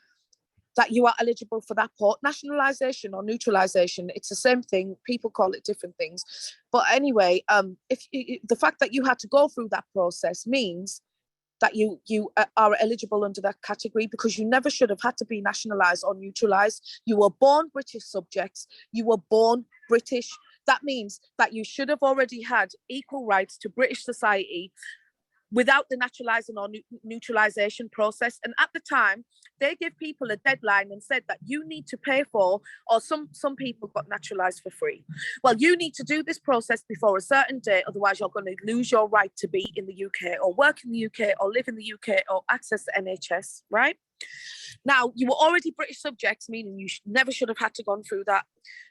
that you are eligible for that port. Nationalisation or neutralisation, it's the same thing. People call it different things. But anyway, the fact that you had to go through that process means that you are eligible under that category, because you never should have had to be nationalised or neutralised. You were born British subjects. You were born British. That means that you should have already had equal rights to British society without the naturalising or neutralisation process. And at the time, they give people a deadline and said that you need to pay for, or some people got naturalised for free. Well, you need to do this process before a certain date, otherwise you're going to lose your right to be in the UK or work in the UK or live in the UK or access the NHS, right? Now, you were already British subjects, meaning you never should have had to gone through that.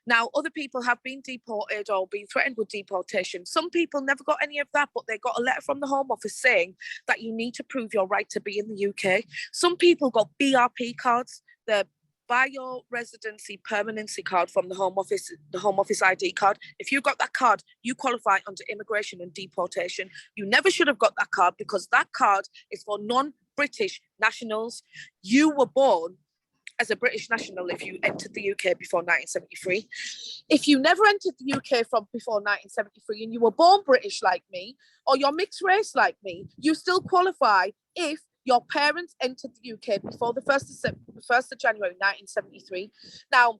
Now, other people have been deported or been threatened with deportation. Some people never got any of that, but they got a letter from the Home Office saying that you need to prove your right to be in the UK. Some people got BRP cards, the buy your residency permanency card from the Home Office ID card. If you got that card, you qualify under immigration and deportation. You never should have got that card because that card is for non-British nationals. You were born as a British national if you entered the UK before 1973. If you never entered the UK from before 1973 and you were born British like me, or you're mixed race like me, you still qualify if your parents entered the UK before the 1st of January 1973. Now,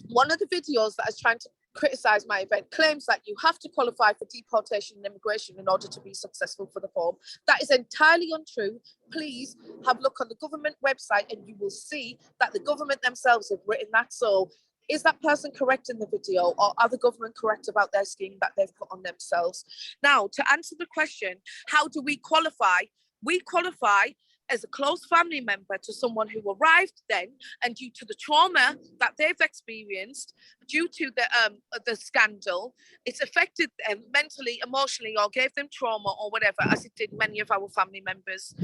one of the videos that is trying to criticize my event claims that you have to qualify for deportation and immigration in order to be successful for the form. That is entirely untrue. Please have a look on the government website and you will see that the government themselves have written that. So is that person correct in the video, or are the government correct about their scheme that they've put on themselves? Now, to answer the question, how do we qualify? We qualify as a close family member to someone who arrived then, and due to the trauma that they've experienced, due to the scandal, it's affected them mentally, emotionally, or gave them trauma or whatever, as it did many of our family members.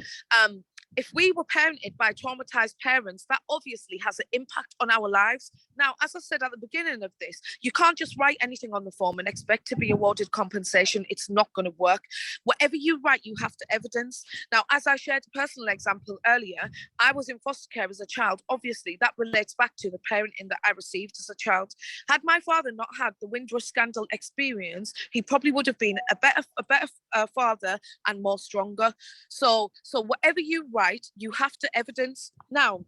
If we were parented by traumatized parents, that obviously has an impact on our lives. Now, as I said at the beginning of this, you can't just write anything on the form and expect to be awarded compensation. It's not going to work. Whatever you write, you have to evidence. Now, as I shared a personal example earlier, I was in foster care as a child. Obviously, that relates back to the parenting that I received as a child. Had my father not had the Windrush scandal experience, he probably would have been a better father and more stronger. So whatever you write, you have to evidence. Now,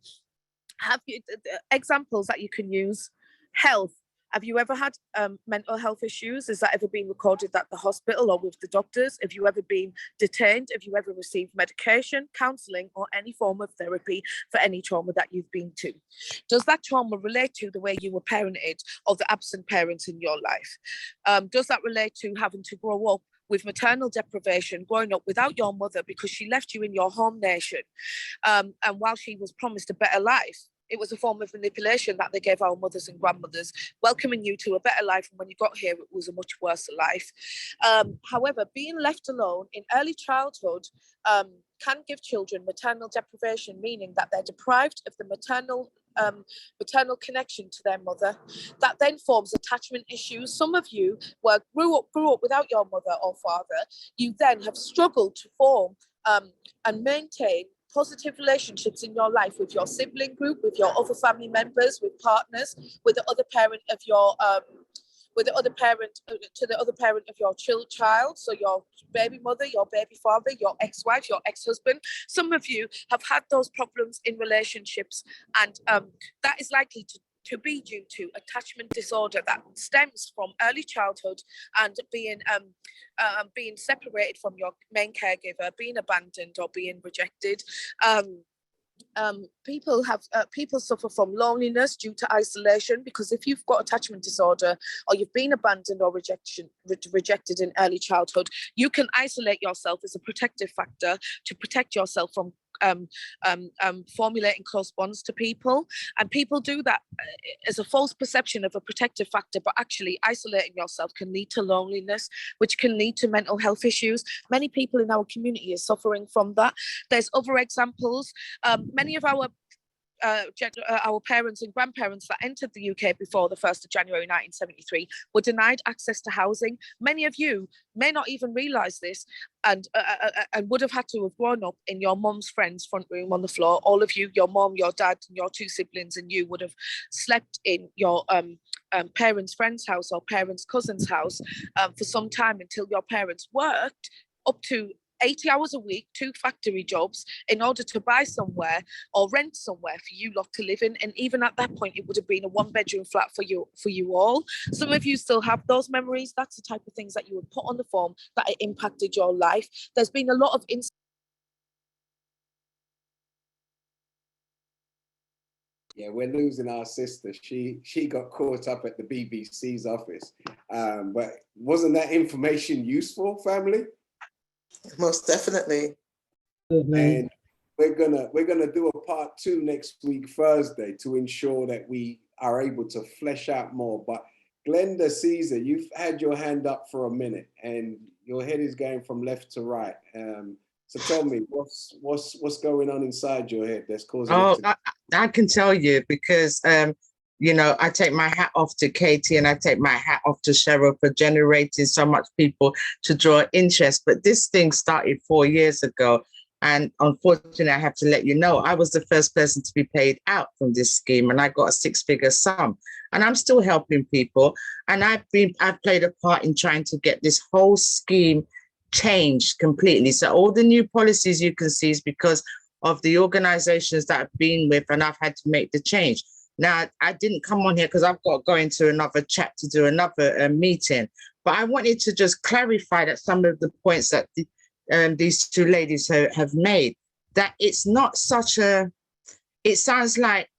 have you examples that you can use? Health. Have you ever had mental health issues? Has that ever been recorded at the hospital or with the doctors? Have you ever been detained? Have you ever received medication, counselling, or any form of therapy for any trauma that you've been to? Does that trauma relate to the way you were parented or the absent parents in your life? Does that relate to having to grow up with maternal deprivation, growing up without your mother because she left you in your home nation, and while she was promised a better life? It was a form of manipulation that they gave our mothers and grandmothers, welcoming you to a better life. And when you got here, it was a much worse life. However, being left alone in early childhood can give children maternal deprivation, meaning that they're deprived of the maternal connection to their mother. That then forms attachment issues. Some of you grew up without your mother or father. You then have struggled to form and maintain positive relationships in your life with your sibling group, with your other family members, with partners, with the other parent of your to the other parent of your child, so your baby mother, your baby father, your ex-wife, your ex-husband. Some of you have had those problems in relationships, and that is likely to be due to attachment disorder that stems from early childhood and being separated from your main caregiver, being abandoned or being rejected. People suffer from loneliness due to isolation, because if you've got attachment disorder or you've been abandoned or rejected in early childhood, you can isolate yourself as a protective factor to protect yourself from formulating close bonds to people. And people do that as a false perception of a protective factor, but actually isolating yourself can lead to loneliness, which can lead to mental health issues. Many people in our community are suffering from that. There's other examples. Many of our parents and grandparents that entered the UK before the 1st of January 1973 were denied access to housing. Many of you may not even realise this, and would have had to have grown up in your mum's friend's front room on the floor. All of you, your mum, your dad, and your two siblings, and you would have slept in your parents' friend's house or parents' cousin's house for some time until your parents worked up to 80 hours a week, 2 factory jobs, in order to buy somewhere or rent somewhere for you lot to live in. And even at that point, it would have been a 1-bedroom flat for you all. Some of you still have those memories. That's the type of things that you would put on the form that it impacted your life. There's been a lot of Yeah, we're losing our sister. She got caught up at the BBC's office. But wasn't that information useful, family? Most definitely. And we're gonna do a part 2 next week, Thursday, to ensure that we are able to flesh out more. But Glenda Caesar, you've had your hand up for a minute and your head is going from left to right. So tell me, what's going on inside your head that's causing Oh, it to... I can tell you because, you know, I take my hat off to Katie and I take my hat off to Cheryl for generating so much people to draw interest. But this thing started 4 years ago. And unfortunately, I have to let you know, I was the first person to be paid out from this scheme and I got a 6-figure sum. And I'm still helping people. And I've played a part in trying to get this whole scheme changed completely. So all the new policies you can see is because of the organizations that I've been with, and I've had to make the change. Now, I didn't come on here because I've got to go into another chat to do another meeting, but I wanted to just clarify that some of the points that these two ladies have made, that it's not such a, it sounds like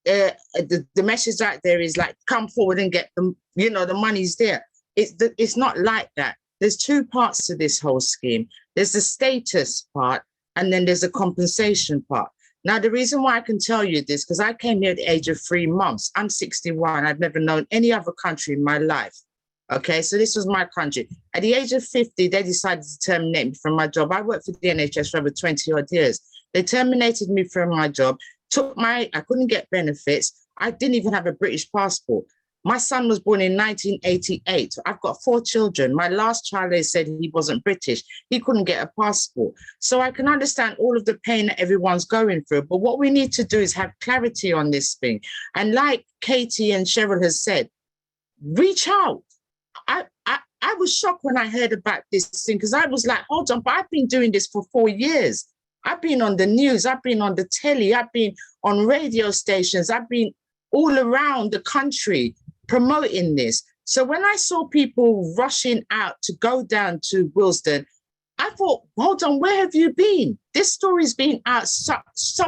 the message out there is like, come forward and get them, you know, the money's there. It's not like that. There's two parts to this whole scheme. There's the status part, and then there's a compensation part. Now, the reason why I can tell you this, because I came here at the age of 3 months. I'm 61. I've never known any other country in my life. Okay, so this was my country. At the age of 50, they decided to terminate me from my job. I worked for the NHS for over 20 odd years. They terminated me from my job, I couldn't get benefits. I didn't even have a British passport. My son was born in 1988. I've got 4 children. My last child, they said he wasn't British. He couldn't get a passport. So I can understand all of the pain that everyone's going through. But what we need to do is have clarity on this thing. And like Katie and Cheryl has said, reach out. I was shocked when I heard about this thing because I was like, hold on, but I've been doing this for 4 years. I've been on the news. I've been on the telly. I've been on radio stations. I've been all around the country promoting this. So when I saw people rushing out to go down to Wilson, I thought, hold on, where have you been? This story's been out so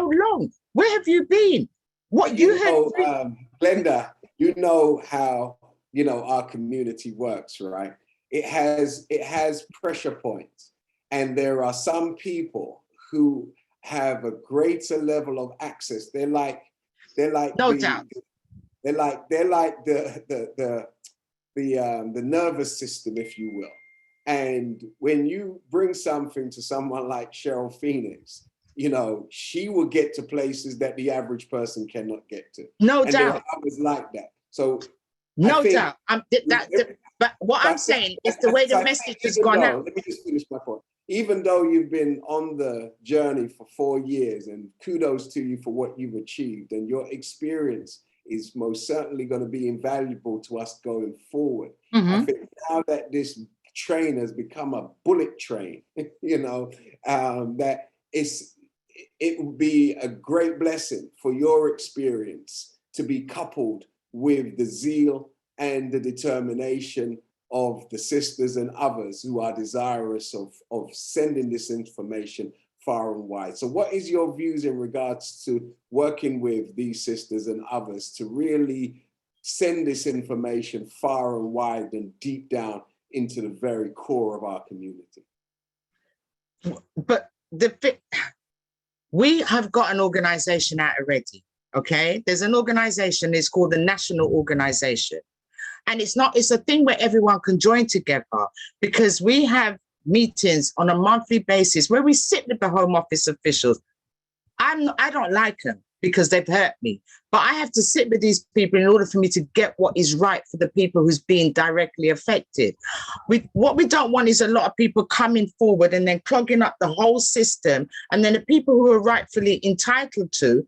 long. Where have you been? What you heard? Glenda, you know how, you know, our community works, right? It has pressure points. And there are some people who have a greater level of access. They're like No doubt. They're like the nervous system, if you will. And when you bring something to someone like Cheryl Phoenix, you know, she will get to places that the average person cannot get to. No and doubt. There are others like that. So no doubt. But what I'm saying is the way the message has gone out. Let me just finish my point. Even though you've been on the journey for 4 years, and kudos to you for what you've achieved, and your experience is most certainly going to be invaluable to us going forward. Mm-hmm. I think now that this train has become a bullet train, you know, that it would be a great blessing for your experience to be coupled with the zeal and the determination of the sisters and others who are desirous of sending this information far and wide. So what is your views in regards to working with these sisters and others to really send this information far and wide and deep down into the very core of our community? But we have got an organization out already, okay? There's an organization, it's called the National Organization. And it's a thing where everyone can join together because we have meetings on a monthly basis where we sit with the Home Office officials. I don't like them because they've hurt me, but I have to sit with these people in order for me to get what is right for the people who's being directly affected. What we don't want is a lot of people coming forward and then clogging up the whole system. And then the people who are rightfully entitled to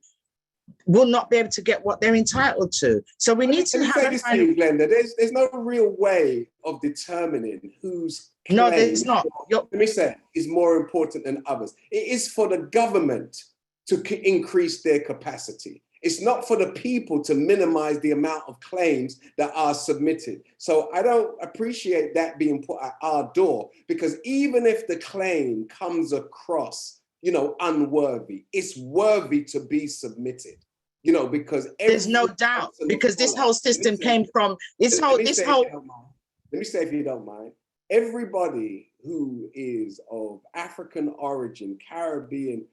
will not be able to get what they're entitled to. So we need to have say this to you, Glenda. There's no real way of determining whose claim, no, there's not. Let me say, is more important than others. It is for the government to increase their capacity. It's not for the people to minimize the amount of claims that are submitted. So I don't appreciate that being put at our door, because even if the claim comes across, you know, unworthy, it's worthy to be submitted, you know, because there's no doubt, because this whole system came from Let me say, if you don't mind, everybody who is of African origin, Caribbean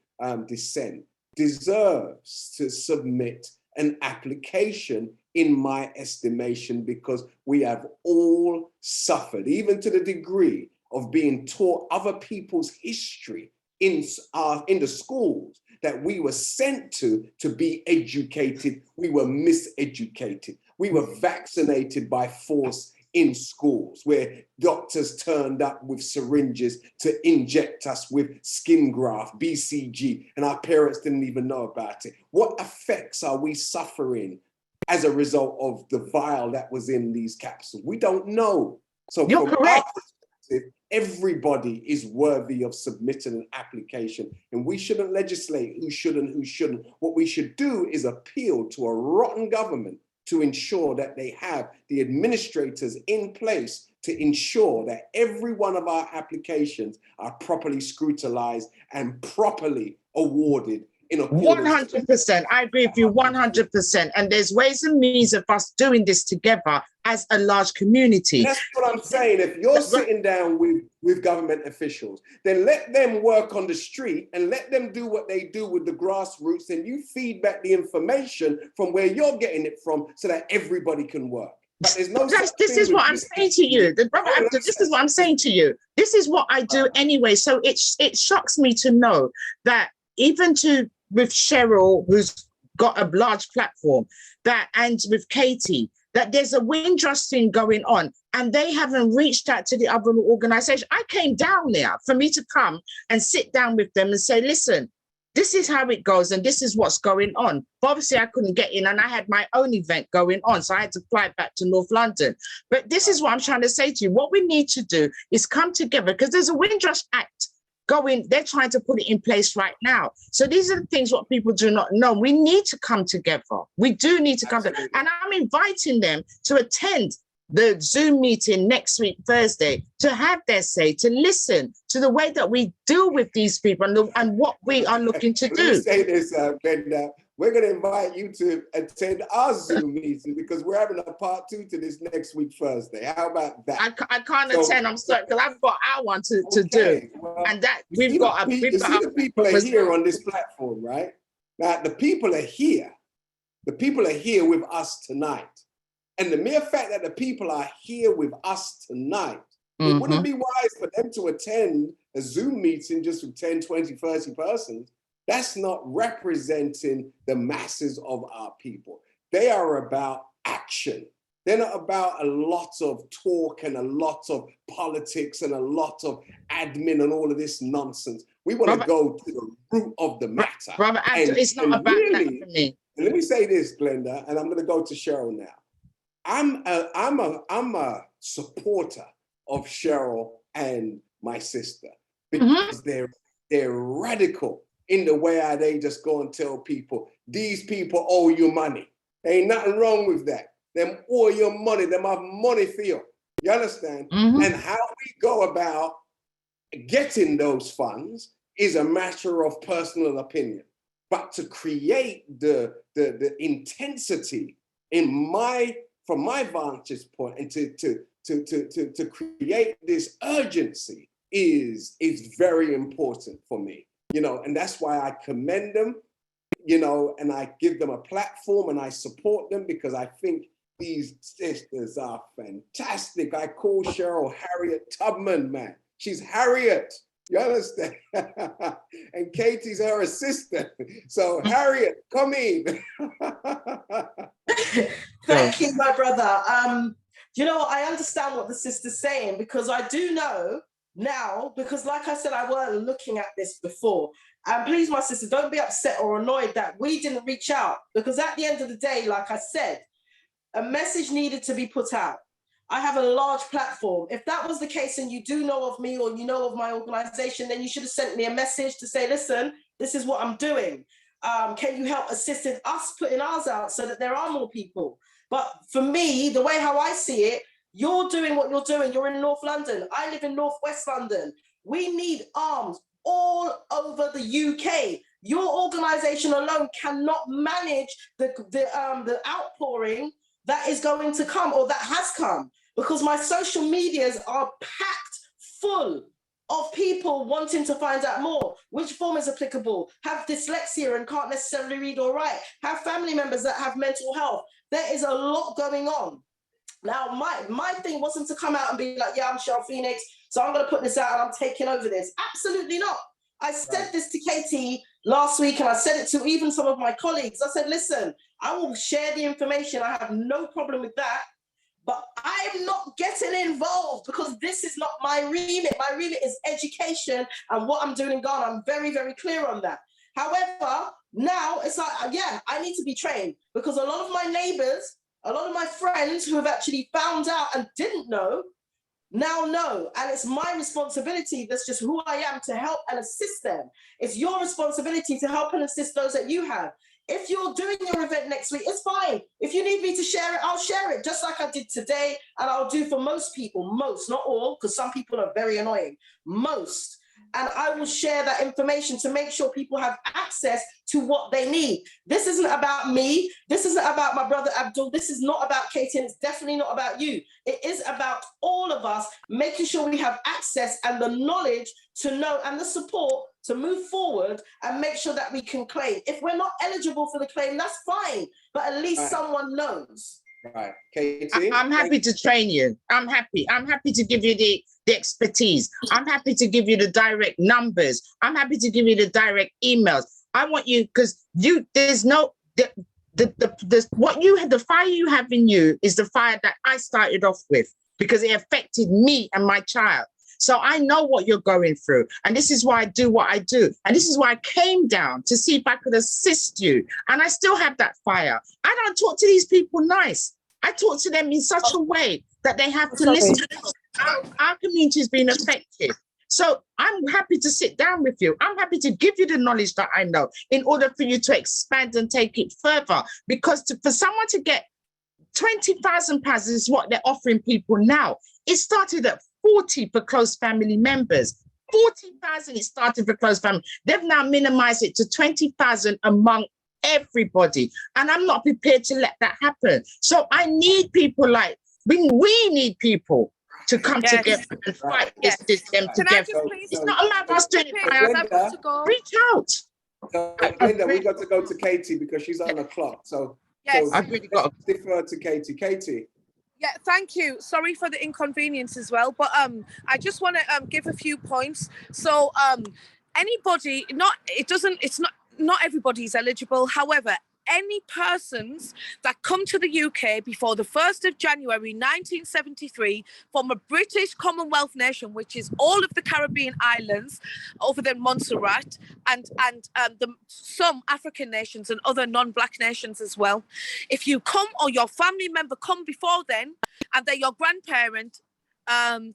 descent deserves to submit an application, in my estimation, because we have all suffered, even to the degree of being taught other people's history in the schools that we were sent to be educated, we were miseducated. We were vaccinated by force in schools, where doctors turned up with syringes to inject us with skin graft, BCG, and our parents didn't even know about it. What effects are we suffering as a result of the vial that was in these capsules? We don't know. So you're from correct. our perspective, everybody is worthy of submitting an application, and we shouldn't legislate who should and who shouldn't. What we should do is appeal to a rotten government to ensure that they have the administrators in place to ensure that every one of our applications are properly scrutinized and properly awarded in accordance. 100%. I agree with you 100%. And there's ways and means of us doing this together as a large community. That's what I'm saying. If you're sitting down with government officials, then let them work on the street and let them do what they do with the grassroots, and you feed back the information from where you're getting it from so that everybody can work. But there's no this is what I'm saying to you. Brother Abdul, this is what I'm saying to you. This is what I do anyway. So it shocks me to know that even with Cheryl, who's got a large platform, and with Katie, that there's a Windrush thing going on, and they haven't reached out to the other organization. I came down there for me to come and sit down with them and say, listen, this is how it goes, and this is what's going on. But obviously, I couldn't get in, and I had my own event going on, so I had to fly back to North London. But this is what I'm trying to say to you. What we need to do is come together, because there's a Windrush Act going, they're trying to put it in place right now. So these are the things what people do not know. We need to come together. We do need to come together. And I'm inviting them to attend the Zoom meeting next week, Thursday, to have their say, to listen to the way that we deal with these people and what we are looking to do. Let me say this, Ben. We're going to invite you to attend our Zoom meeting, because we're having a part 2 to this next week, Thursday. How about that? I can't attend. I'm sorry, because I've got our one to do. Well, and that the people are here on this platform, right? Now, the people are here. The people are here with us tonight. And the mere fact that the people are here with us tonight, it wouldn't be wise for them to attend a Zoom meeting just with 10, 20, 30 persons. That's not representing the masses of our people. They are about action. They're not about a lot of talk and a lot of politics and a lot of admin and all of this nonsense. We want to go to the root of the matter. Brother, it's not about that for me. Let me say this, Glenda, and I'm going to go to Cheryl now. I'm a supporter of Cheryl and my sister, because they're radical in the way how they just go and tell people, these people owe you money. There ain't nothing wrong with that. Them owe your money, them have money for you. You understand? And how we go about getting those funds is a matter of personal opinion. But to create the intensity from my vantage point, and to create this urgency is very important for me. And that's why I commend them, and I give them a platform and I support them, because I think these sisters are fantastic. I call Cheryl Harriet Tubman, man. She's Harriet, you understand? And Katie's her assistant. So Harriet, come in. Thank you, my brother. I understand what the sister's saying, because I do know now, because like I said, I weren't looking at this before. And please, my sister, don't be upset or annoyed that we didn't reach out, because at the end of the day, like I said, a message needed to be put out. I have a large platform. If that was the case and you do know of me or you know of my organization, then you should have sent me a message to say, listen, this is what I'm doing. Can you help assist in us putting ours out so that there are more people? But for me, the way how I see it, you're doing what you're doing. You're in North London. I live in Northwest London. We need arms all over the UK. Your organization alone cannot manage the outpouring that is going to come, or that has come, because my social medias are packed full of people wanting to find out more. Which form is applicable? Have dyslexia and can't necessarily read or write. Have family members that have mental health. There is a lot going on. Now, my thing wasn't to come out and be like, yeah, I'm Cheryl Phoenix, so I'm going to put this out and I'm taking over this. Absolutely not. I said this to Katie last week, and I said it to even some of my colleagues. I said, listen, I will share the information. I have no problem with that. But I'm not getting involved because this is not my remit. My remit is education and what I'm doing in Ghana. I'm very, very clear on that. However, now it's like, yeah, I need to be trained because a lot of my neighbors, a lot of my friends who have actually found out and didn't know, now know. And it's my responsibility, that's just who I am, to help and assist them. It's your responsibility to help and assist those that you have. If you're doing your event next week, it's fine. If you need me to share it, I'll share it, just like I did today, and I'll do for most people, most, not all, because some people are very annoying, most. And I will share that information to make sure people have access to what they need. This isn't about me. This isn't about my brother Abdul. This is not about Katie, and it's definitely not about you. It is about all of us making sure we have access and the knowledge to know and the support to move forward and make sure that we can claim. If we're not eligible for the claim, that's fine, but at least someone knows. Right, Katie? I'm happy to train you. I'm happy to give you the expertise. I'm happy to give you the direct numbers. I'm happy to give you the direct emails. I want you, because there's no, the fire you have in you is the fire that I started off with because it affected me and my child. So I know what you're going through. And this is why I do what I do. And this is why I came down to see if I could assist you. And I still have that fire. I don't talk to these people nice. I talk to them in such a way that they have to listen. Our community has been affected. So I'm happy to sit down with you. I'm happy to give you the knowledge that I know in order for you to expand and take it further. Because for someone to get £20,000 is what they're offering people now. It started at 40 for close family members. 40,000 it started for close family. They've now minimized it to 20,000 among everybody. And I'm not prepared to let that happen. So I need people like, we need people to come together and fight this system together. It's not a matter of us doing it by ourselves. Reach out. Linda, we got to go to Katie because she's on the clock. So, I've really got to defer to Katie. Katie. Yeah, thank you. Sorry for the inconvenience as well, but I just want to give a few points. So anybody, it's not everybody's eligible. However, any persons that come to the UK before the 1st of January 1973 from a British Commonwealth nation, which is all of the Caribbean islands other than Montserrat, and some African nations and other non-Black nations as well. If you come or your family member come before then, and they're your grandparent, or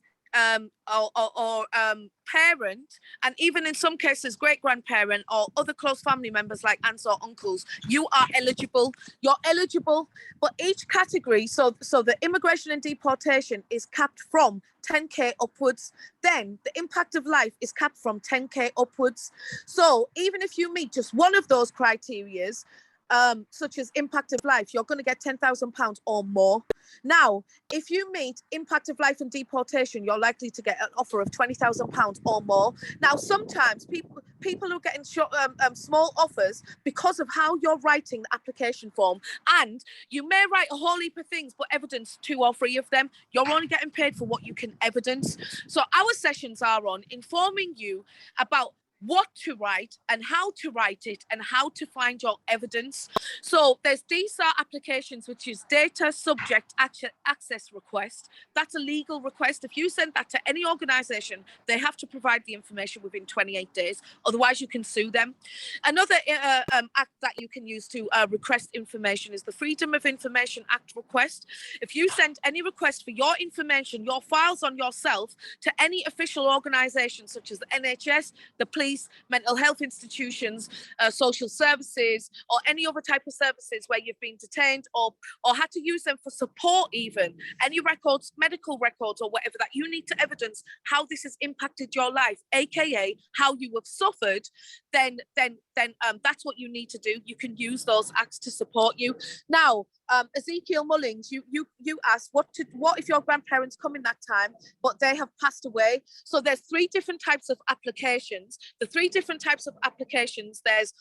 parent, and even in some cases great-grandparent or other close family members like aunts or uncles, you are eligible. You're eligible, but each category, so the immigration and deportation is capped from 10k upwards. Then the impact of life is capped from 10k upwards. So even if you meet just one of those criterias, such as impact of life, you're going to get £10,000 or more. Now, if you meet impact of life and deportation, you're likely to get an offer of £20,000 or more. Now, sometimes people are getting small offers because of how you're writing the application form. And you may write a whole heap of things, but evidence 2 or 3 of them. You're only getting paid for what you can evidence. So our sessions are on informing you about what to write and how to write it and how to find your evidence. So there's DSAR applications, which is data subject access request. That's a legal request. If you send that to any organization, they have to provide the information within 28 days. Otherwise, you can sue them. Another act that you can use to request information is the Freedom of Information Act request. If you send any request for your information, your files on yourself, to any official organization such as the NHS, the police, mental health institutions, social services, or any other type of services where you've been detained or had to use them for support, even any records, medical records or whatever, that you need to evidence how this has impacted your life, aka how you have suffered, then that's what you need to do. You can use those acts to support you. Now, Ezekiel Mullings, you asked what if your grandparents come in that time but they have passed away. So there's 3 different types of applications. The 3 different types of applications, there's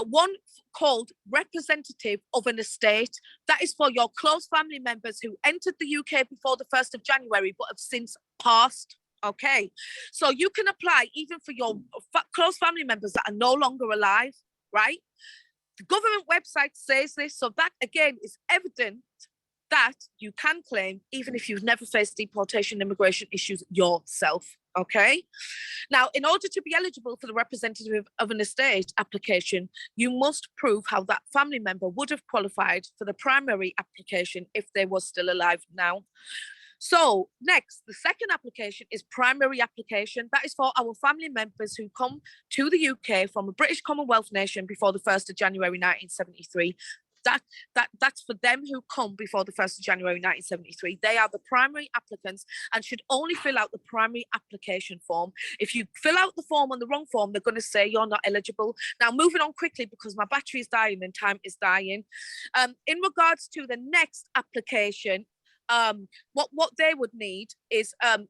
one called representative of an estate. That is for your close family members who entered the UK before the 1st of January but have since passed. Okay, so you can apply even for your close family members that are no longer alive, right? The government website says this, so that again is evident that you can claim even if you've never faced deportation immigration issues yourself. Okay, now in order to be eligible for the representative of an estate application, you must prove how that family member would have qualified for the primary application if they were still alive now. So next, the second application is primary application. That is for our family members who come to the UK from a British Commonwealth nation before the 1st of January 1973. That's for them who come before the 1st of January 1973. They are the primary applicants and should only fill out the primary application form. If you fill out the form on the wrong form, they're going to say you're not eligible. Now, moving on quickly because my battery is dying and time is dying. In regards to the next application, what they would need is in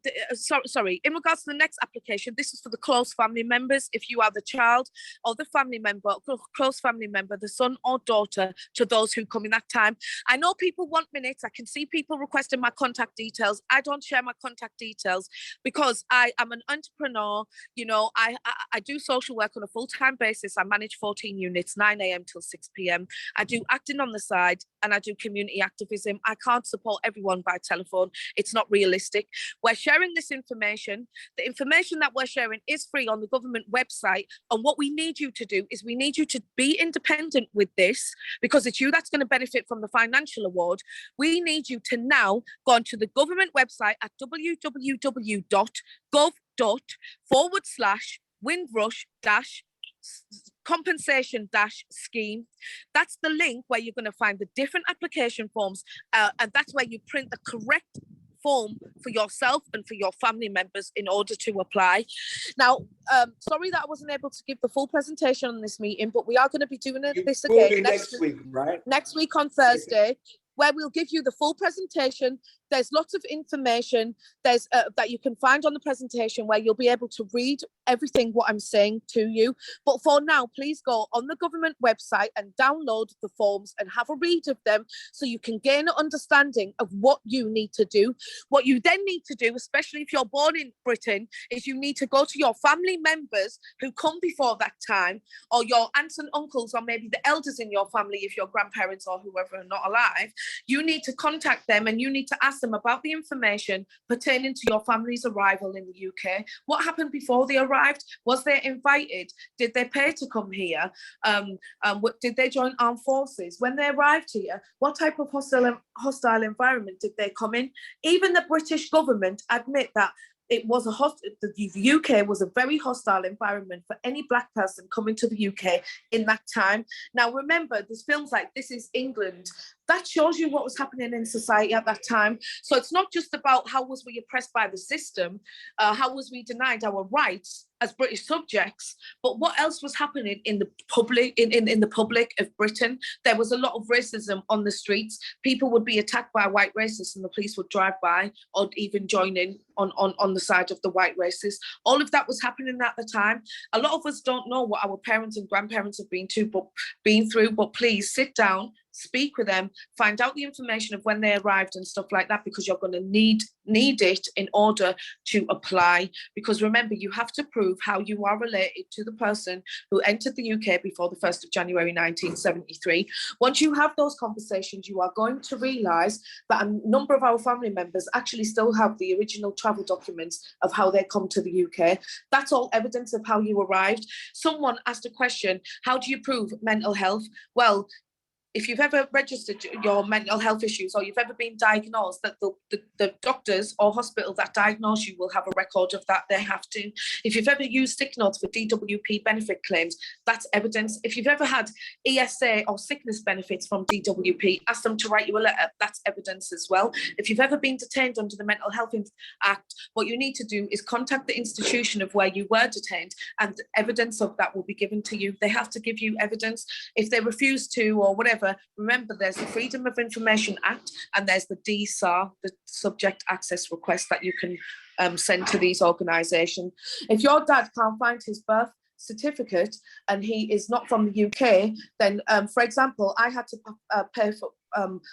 regards to the next application, this is for the close family members. If you are the child or the family member, close family member, the son or daughter to those who come in that time. I know people want minutes. I can see people requesting my contact details. I don't share my contact details because I am an entrepreneur. You know, I do social work on a full-time basis. I manage 14 units, 9 a.m. till 6 p.m. I do acting on the side and I do community activism. I can't support everyone by telephone. It's not realistic. We're sharing this information. The information that we're sharing is free on the government website. And what we need you to do is we need you to be independent with this because it's you that's going to benefit from the financial award. We need you to now go onto the government website at www.gov.forward/Windrush compensation scheme. That's the link where you're going to find the different application forms and that's where you print the correct form for yourself and for your family members in order to apply. Now, sorry that I wasn't able to give the full presentation on this meeting, but we are going to be doing this again next week, right? Next week on Thursday, where we'll give you the full presentation. There's lots of information that you can find on the presentation where you'll be able to read everything what I'm saying to you. But for now, please go on the government website and download the forms and have a read of them so you can gain an understanding of what you need to do. What you then need to do, especially if you're born in Britain, is you need to go to your family members who come before that time, or your aunts and uncles, or maybe the elders in your family if your grandparents or whoever are not alive. You need to contact them and you need to ask them about the information pertaining to your family's arrival in the UK. What happened before they arrived? Was they invited? Did they pay to come here? Did they join armed forces? When they arrived here, what type of hostile environment did they come in? Even the British government admit that it was the UK was a very hostile environment for any Black person coming to the UK in that time. Now, remember, there's films like This Is England. That shows you what was happening in society at that time. So it's not just about how was we oppressed by the system, how was we denied our rights as British subjects, but what else was happening in the public in the public of Britain. There was a lot of racism on the streets. People would be attacked by white racists and the police would drive by or even join in on the side of the white racists. All of that was happening at the time. A lot of us don't know what our parents and grandparents have been through, but please sit down, speak with them, find out the information of when they arrived and stuff like that, because you're going to need it in order to apply. Because remember, you have to prove how you are related to the person who entered the UK before the 1st of January 1973. Once you have those conversations, you are going to realise that a number of our family members actually still have the original travel documents of how they come to the UK. That's all evidence of how you arrived. Someone asked a question, how do you prove mental health? Well, if you've ever registered your mental health issues or you've ever been diagnosed, that the doctors or hospital that diagnose you will have a record of that. They have to. If you've ever used sick notes for DWP benefit claims, that's evidence. If you've ever had ESA or sickness benefits from DWP, ask them to write you a letter. That's evidence as well. If you've ever been detained under the Mental Health Act, what you need to do is contact the institution of where you were detained, and evidence of that will be given to you. They have to give you evidence. If they refuse to or whatever, remember there's the Freedom of Information Act and there's the DSAR, the Subject Access Request, that you can send to these organisations. If your dad can't find his birth certificate and he is not from the UK, then for example, I had to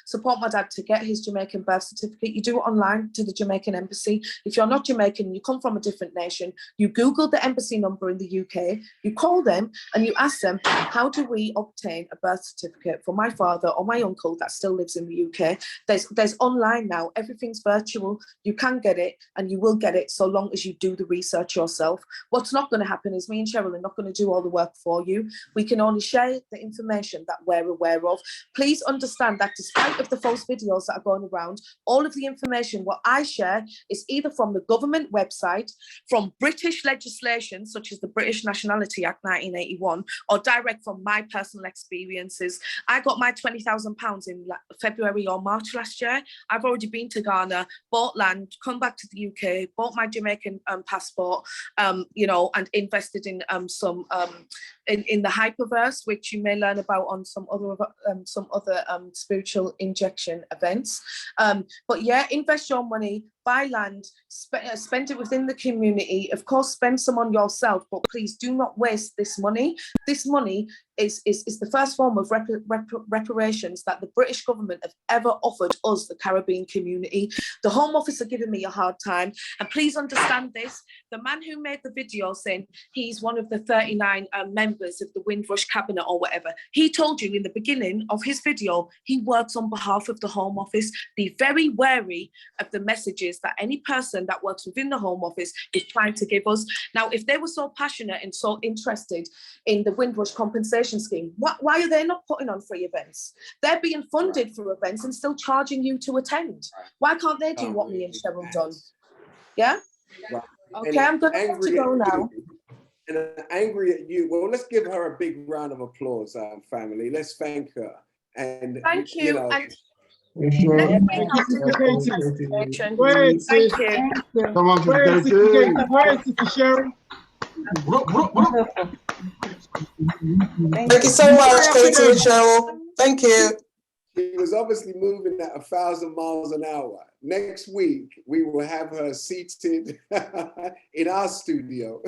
support my dad to get his Jamaican birth certificate, you do it online to the Jamaican embassy. If you're not Jamaican, you come from a different nation, you Google the embassy number in the UK, you call them and you ask them, how do we obtain a birth certificate for my father or my uncle that still lives in the UK? There's online now, everything's virtual, you can get it and you will get it so long as you do the research yourself. What's not going to happen is me and Cheryl are not going to do all the work for you. We can only share the information that we're aware of. Please understand that despite of the false videos that are going around, all of the information what I share is either from the government website, from British legislation such as the British Nationality Act 1981, or direct from my personal experiences. I got my £20,000 in February or March last year. I've already been to Ghana, bought land, come back to the UK, bought my Jamaican passport, you know, and invested in some in the hyperverse, which you may learn about on some other spiritual injection events. But yeah, invest your money, buy land, spend it within the community. Of course, spend some on yourself, but please do not waste this money. This money is the first form of reparations that the British government have ever offered us, the Caribbean community. The Home Office are giving me a hard time. And please understand this, the man who made the video saying he's one of the 39 members of the Windrush cabinet or whatever, he told you in the beginning of his video, he works on behalf of the Home Office. Be very wary of the messages that any person that works within the Home Office is trying to give us. Now, if they were so passionate and so interested in the Windrush compensation scheme, why are they not putting on free events? They're being funded for events and still charging you to attend. Why can't they do what me and Cheryl done? Yeah? Right. Okay, I'm going to have to go now. And angry at you. Well, let's give her a big round of applause, family. Let's thank her. And thank you. You know, and Thank you. Thank you. Come on, Sister Cheryl. Thank you so much, Katie and Cheryl. Thank you. she was obviously moving at 1,000 miles an hour. Next week, we will have her seated in our studio,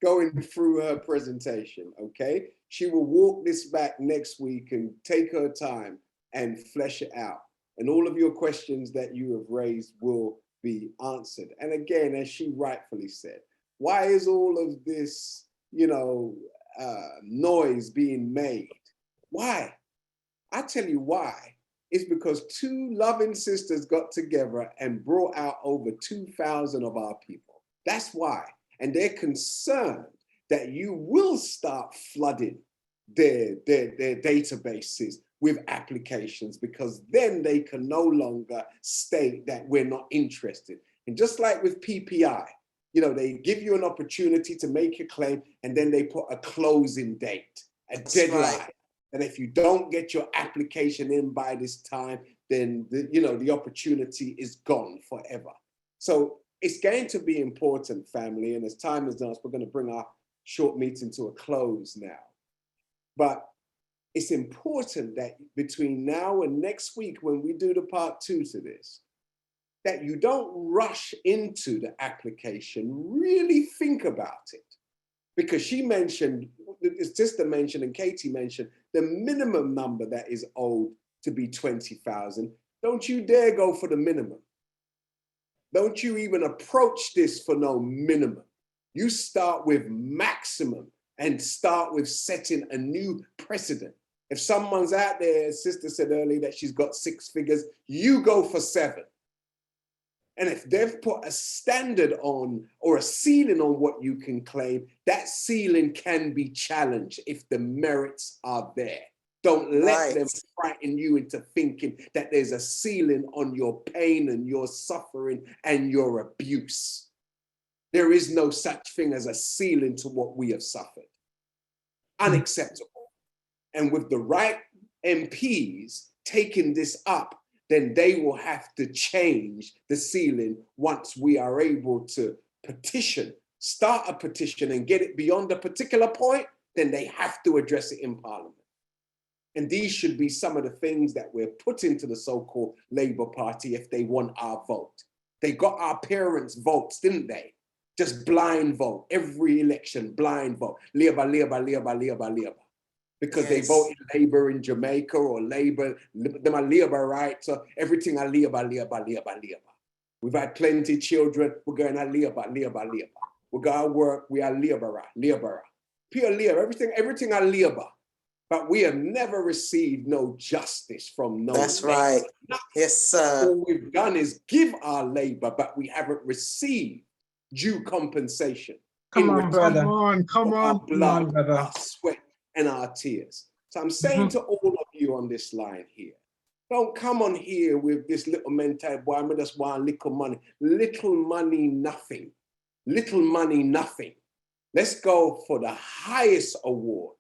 going through her presentation, okay? She will walk this back next week and take her time and flesh it out. And all of your questions that you have raised will be answered. And again, as she rightfully said, why is all of this, noise being made? Why? I tell you why. It's because two loving sisters got together and brought out over 2,000 of our people. That's why. And they're concerned that you will start flooding their databases with applications, because then they can no longer state that we're not interested. And just like with PPI, they give you an opportunity to make a claim, and then they put a closing date, a deadline. Right. And if you don't get your application in by this time, then the opportunity is gone forever. So it's going to be important, family. And as time is done, we're going to bring our short meeting to a close now. But it's important that between now and next week, when we do the part 2 to this, that you don't rush into the application, really think about it. Because she mentioned, Sister mentioned and Katie mentioned, the minimum number that is owed to be 20,000. Don't you dare go for the minimum. Don't you even approach this for no minimum. You start with maximum and start with setting a new precedent. If someone's out there, as Sister said earlier, that she's got 6 figures, you go for 7. And if they've put a standard on or a ceiling on what you can claim, that ceiling can be challenged if the merits are there. Don't let them frighten you into thinking that there's a ceiling on your pain and your suffering and your abuse. There is no such thing as a ceiling to what we have suffered. Unacceptable. And with the right MPs taking this up, then they will have to change the ceiling once we are able to start a petition and get it beyond a particular point, then they have to address it in Parliament. And these should be some of the things that we're putting to the so-called Labour Party if they want our vote. They got our parents' votes, didn't they? Just blind vote, every election, blind vote. Labour, Labour, Labour, Labour, Labour. because they voted Labour in Jamaica or Labour, them are Labour, right? So everything are Labour. We've had plenty of children, we're going to Labour. We go to work, we are Labour. Pure Labour, everything are Labour. But we have never received no justice from no That's Labour. right. Yes, sir. All we've done is give our Labour, but we haven't received due compensation. Come on, brother. Come on, Our blood, brother. our sweat, and our tears. So I'm saying to all of you on this line here, don't come on here with this little mentality, boy, I just want little money. Little money, nothing. Little money, nothing. Let's go for the highest award.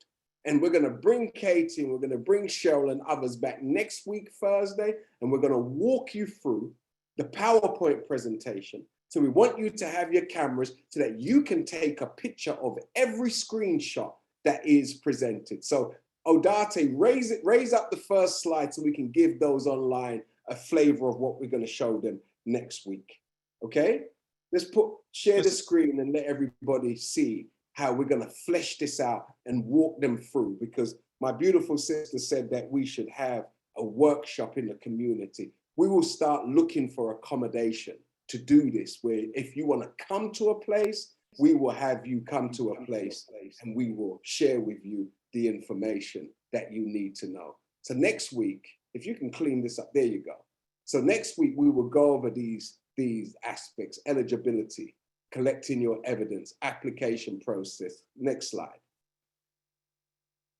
And we're going to bring Katie and we're going to bring Cheryl and others back next week, Thursday, and we're going to walk you through the PowerPoint presentation. So we want you to have your cameras so that you can take a picture of every screenshot that is presented. So Odate, raise up the first slide so we can give those online a flavor of what we're going to show them next week. Okay? Let's share the screen and let everybody see how we're going to flesh this out and walk them through, because my beautiful sister said that we should have a workshop in the community. We will start looking for accommodation to do this, where if you want to come to a place, we will have you come to a place and we will share with you the information that you need to know. So next week, if you can clean this up, there you go. So next week, we will go over these aspects: eligibility, collecting your evidence, application process. Next slide.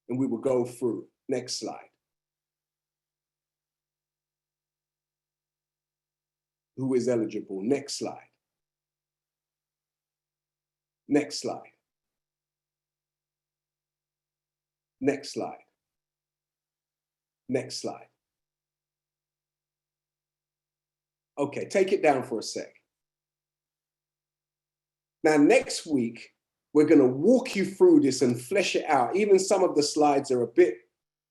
And we will go through. Next slide. Who is eligible? Next slide. Next slide. Next slide. Next slide. Okay, take it down for a sec. Now, next week, we're going to walk you through this and flesh it out. Even some of the slides are a bit,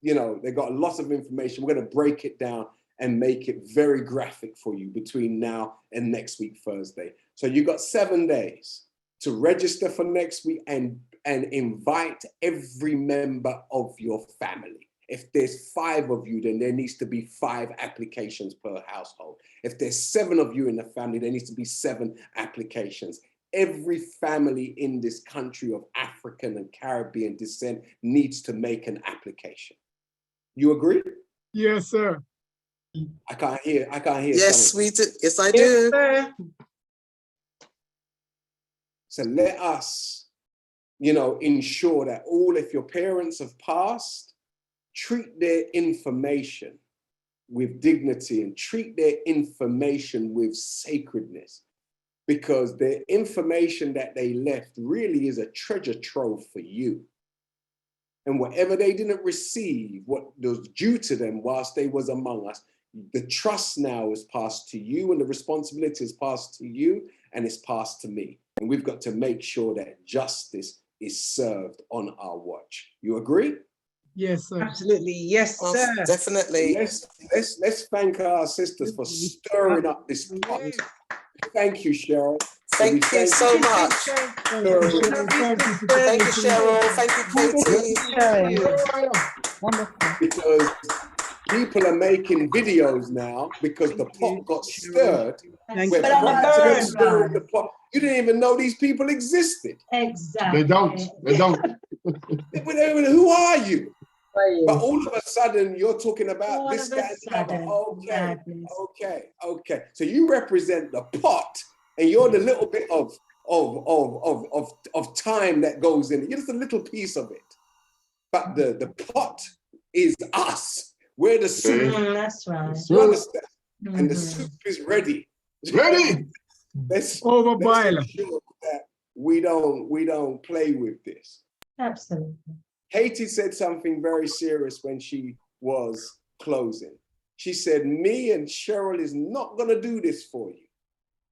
they got a lot of information. We're going to break it down and make it very graphic for you between now and next week, Thursday. So you got 7 days to register for next week and invite every member of your family. If there's 5 of you, then there needs to be 5 applications per household. If there's 7 of you in the family, there needs to be 7 applications. Every family in this country of African and Caribbean descent needs to make an application. You agree? Yes, sir. I can't hear. Yes, we do. Yes, I do. Yes, So let us, ensure that if your parents have passed, treat their information with dignity and treat their information with sacredness, because the information that they left really is a treasure trove for you. And whatever they didn't receive, what was due to them whilst they was among us, the trust now is passed to you and the responsibility is passed to you and it's passed to me. And we've got to make sure that justice is served on our watch. You agree? Yes, sir. absolutely. Yes, sir. Definitely. Let's thank our sisters for stirring up this pot. Thank you, Cheryl. Thank you so much. Thank you, Cheryl. Thank you, Katie. Wonderful. Because people are making videos now because the pot got stirred. We're practically stirring the pot. You didn't even know these people existed. Exactly. They don't. Who are you? But all of a sudden, you're talking about this, that, and the other. Okay. So you represent the pot, and you're the little bit of time that goes in it. You're just a little piece of it. But the pot is us. We're the soup. That's right. You understand? And the soup is ready. Ready? Let's Overboil. make sure that we don't play with this. Absolutely. Katie said something very serious when she was closing. She said, me and Cheryl is not going to do this for you.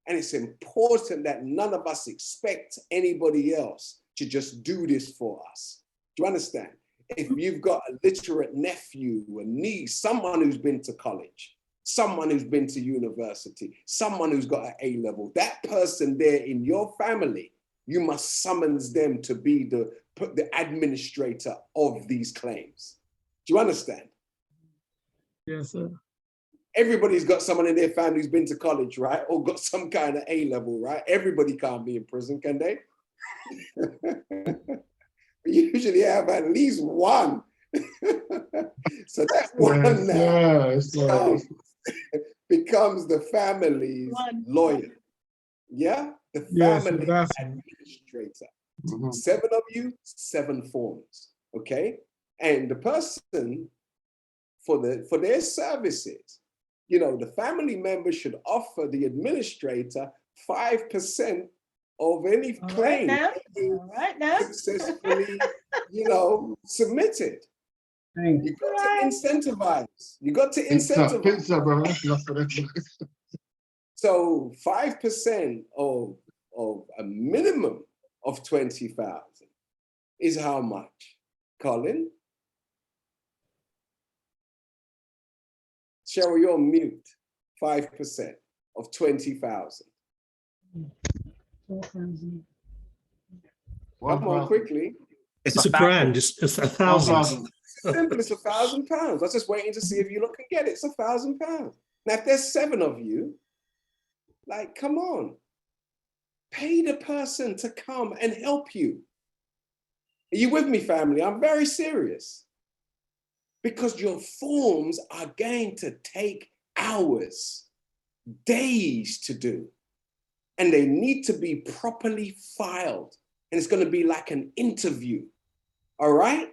And it's important that none of us expect anybody else to just do this for us. Do you understand? If you've got a literate nephew, a niece, someone who's been to college, someone who's been to university, someone who's got an A-level, that person there in your family, you must summons them to be the administrator of these claims. Do you understand? Yes, sir. Everybody's got someone in their family who's been to college, right? Or got some kind of A-level, right? Everybody can't be in prison, can they? We usually have at least one. So that one now becomes the family's lawyer. Yeah? The family administrator. 7 of you, 7 forms. Okay? And the person for their services, you know, the family member should offer the administrator 5% of any claim successfully, you know, submitted. You got to incentivize. You got to incentivize. So 5% of a minimum of 20,000 is how much, Colin? Cheryl, you're on mute. 5% of 20,000. Come on, quickly. It's a grand. It's 1,000. Simple, it's £1,000. I was just waiting to see if you lot can get it. It's £1,000. Now, if there's 7 of you, like, come on. Pay the person to come and help you. Are you with me, family? I'm very serious. Because your forms are going to take hours, days to do. And they need to be properly filed. And it's going to be like an interview. All right?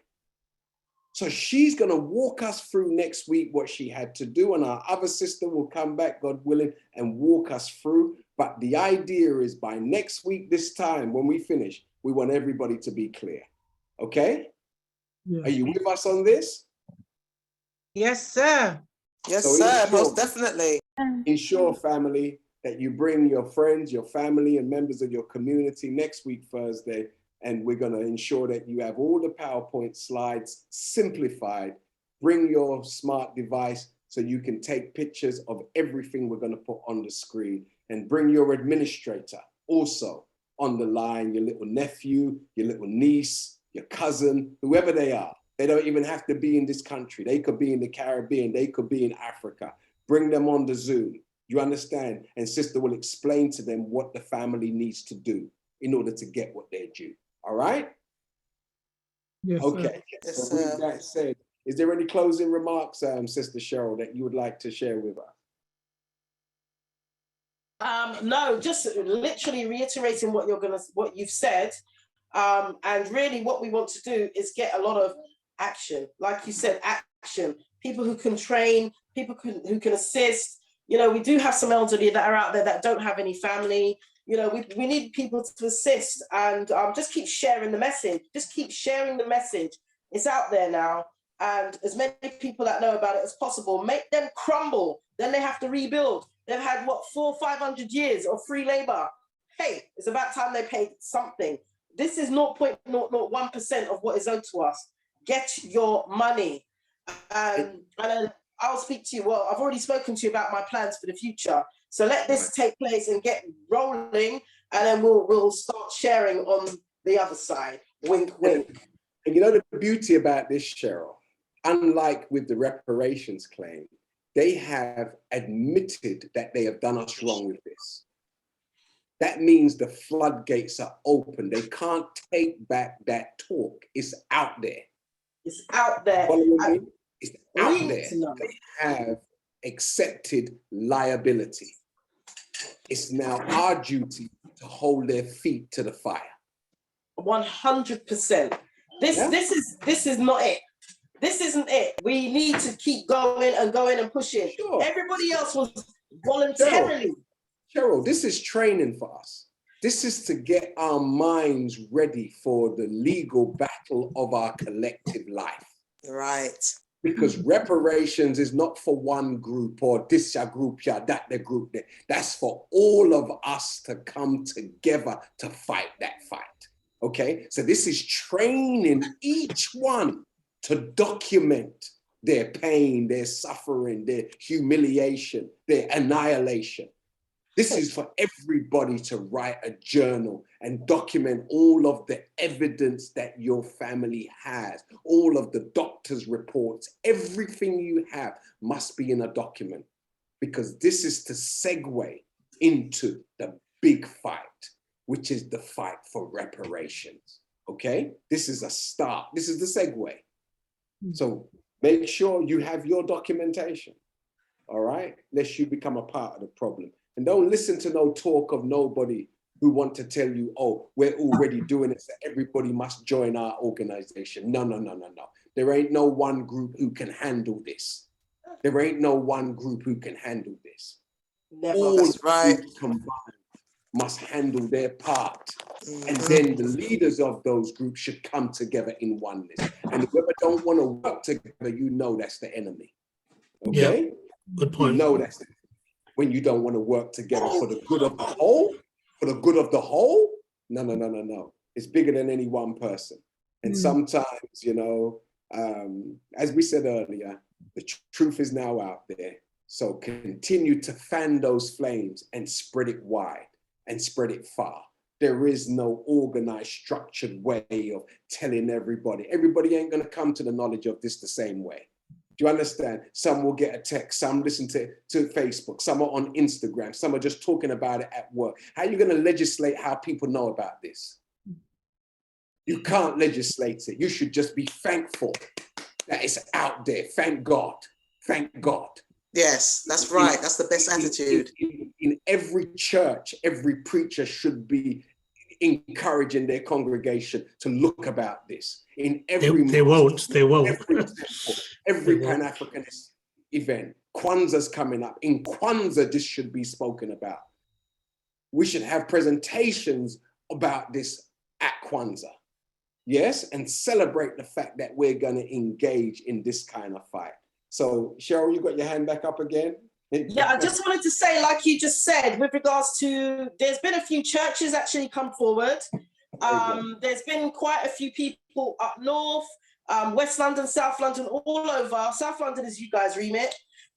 So she's going to walk us through next week what she had to do. And our other sister will come back, God willing, and walk us through. But the idea is by next week, this time, when we finish, we want everybody to be clear. Okay? Yeah. Are you with us on this? Yes, sir. Yes, so sir, most definitely. Ensure, family, that you bring your friends, your family, and members of your community next week, Thursday, and we're going to ensure that you have all the PowerPoint slides simplified. Bring your smart device so you can take pictures of everything we're going to put on the screen, and bring your administrator also on the line, your little nephew, your little niece, your cousin, whoever they are. They don't even have to be in this country. They could be in the Caribbean. They could be in Africa. Bring them on the Zoom. You understand? And sister will explain to them what the family needs to do in order to get what they're due. All right? Yes, okay. Yes, so with that said, is there any closing remarks, Sister Cheryl, that you would like to share with us? No, just literally reiterating what you've said. And really what we want to do is get a lot of action. Like you said, action. People who can train, people who can assist. You know, we do have some elderly that are out there that don't have any family. You know, we need people to assist, and just keep sharing the message. Just keep sharing the message. It's out there now. And as many people that know about it as possible, make them crumble. Then they have to rebuild. They've had, what, 400 or 500 years of free labor. Hey, it's about time they paid something. This is 0.001% of what is owed to us. Get your money. And I'll speak to you. Well, I've already spoken to you about my plans for the future. So let this take place and get rolling, and then we'll start sharing on the other side. Wink, wink. And you know the beauty about this, Cheryl, unlike with the reparations claim, they have admitted that they have done us wrong with this. That means the floodgates are open. They can't take back that talk. It's out there. It's out there. It's out there. They have accepted liability. It's now our duty to hold their feet to the fire. 100%. This is not it. This isn't it. We need to keep going and pushing. Sure. Everybody else was voluntarily. Cheryl, this is training for us. This is to get our minds ready for the legal battle of our collective life. Right. Because reparations is not for one group or this group, that the group. That's for all of us to come together to fight that fight. Okay? So this is training each one to document their pain, their suffering, their humiliation, their annihilation. This is for everybody to write a journal and document all of the evidence that your family has, all of the doctor's reports, everything you have must be in a document, because this is to segue into the big fight, which is the fight for reparations. Okay? This is a start. This is the segue. So make sure you have your documentation. All right? Lest you become a part of the problem. And don't listen to no talk of nobody who want to tell you, oh, we're already doing it, so everybody must join our organization. No, no, no, no, no. There ain't no one group who can handle this. There ain't no one group who can handle this. All That's right. groups combined must handle their part. And then the leaders of those groups should come together in oneness. And whoever don't want to work together, you know that's the enemy. Okay? Yeah, good point. You know that's the enemy. When you don't want to work together for the good of the whole, for the good of the whole, no, no, no, no, no. It's bigger than any one person. And sometimes, you know, as we said earlier, the truth is now out there. So continue to fan those flames and spread it wide and spread it far. There is no organized, structured way of telling everybody. Everybody ain't going to come to the knowledge of this the same way. Do you understand? Some will get a text, some listen to Facebook, some are on Instagram, some are just talking about it at work. How are you going to legislate how people know about this? You can't legislate it. You should just be thankful that it's out there. Thank God. Thank God. Yes, that's right. That's the best attitude. In every church, every preacher should be encouraging their congregation to look about this. In every they won't. Every Pan-Africanist event. Kwanzaa's coming up. In Kwanzaa, this should be spoken about. We should have presentations about this at Kwanzaa. Yes, and celebrate the fact that we're going to engage in this kind of fight. So, Cheryl, you got your hand back up again? Yeah, I just wanted to say, like you just said, with regards to, there's been a few churches actually come forward. There's been quite a few people up north, West London, South London, all over. South London is you guys' remit.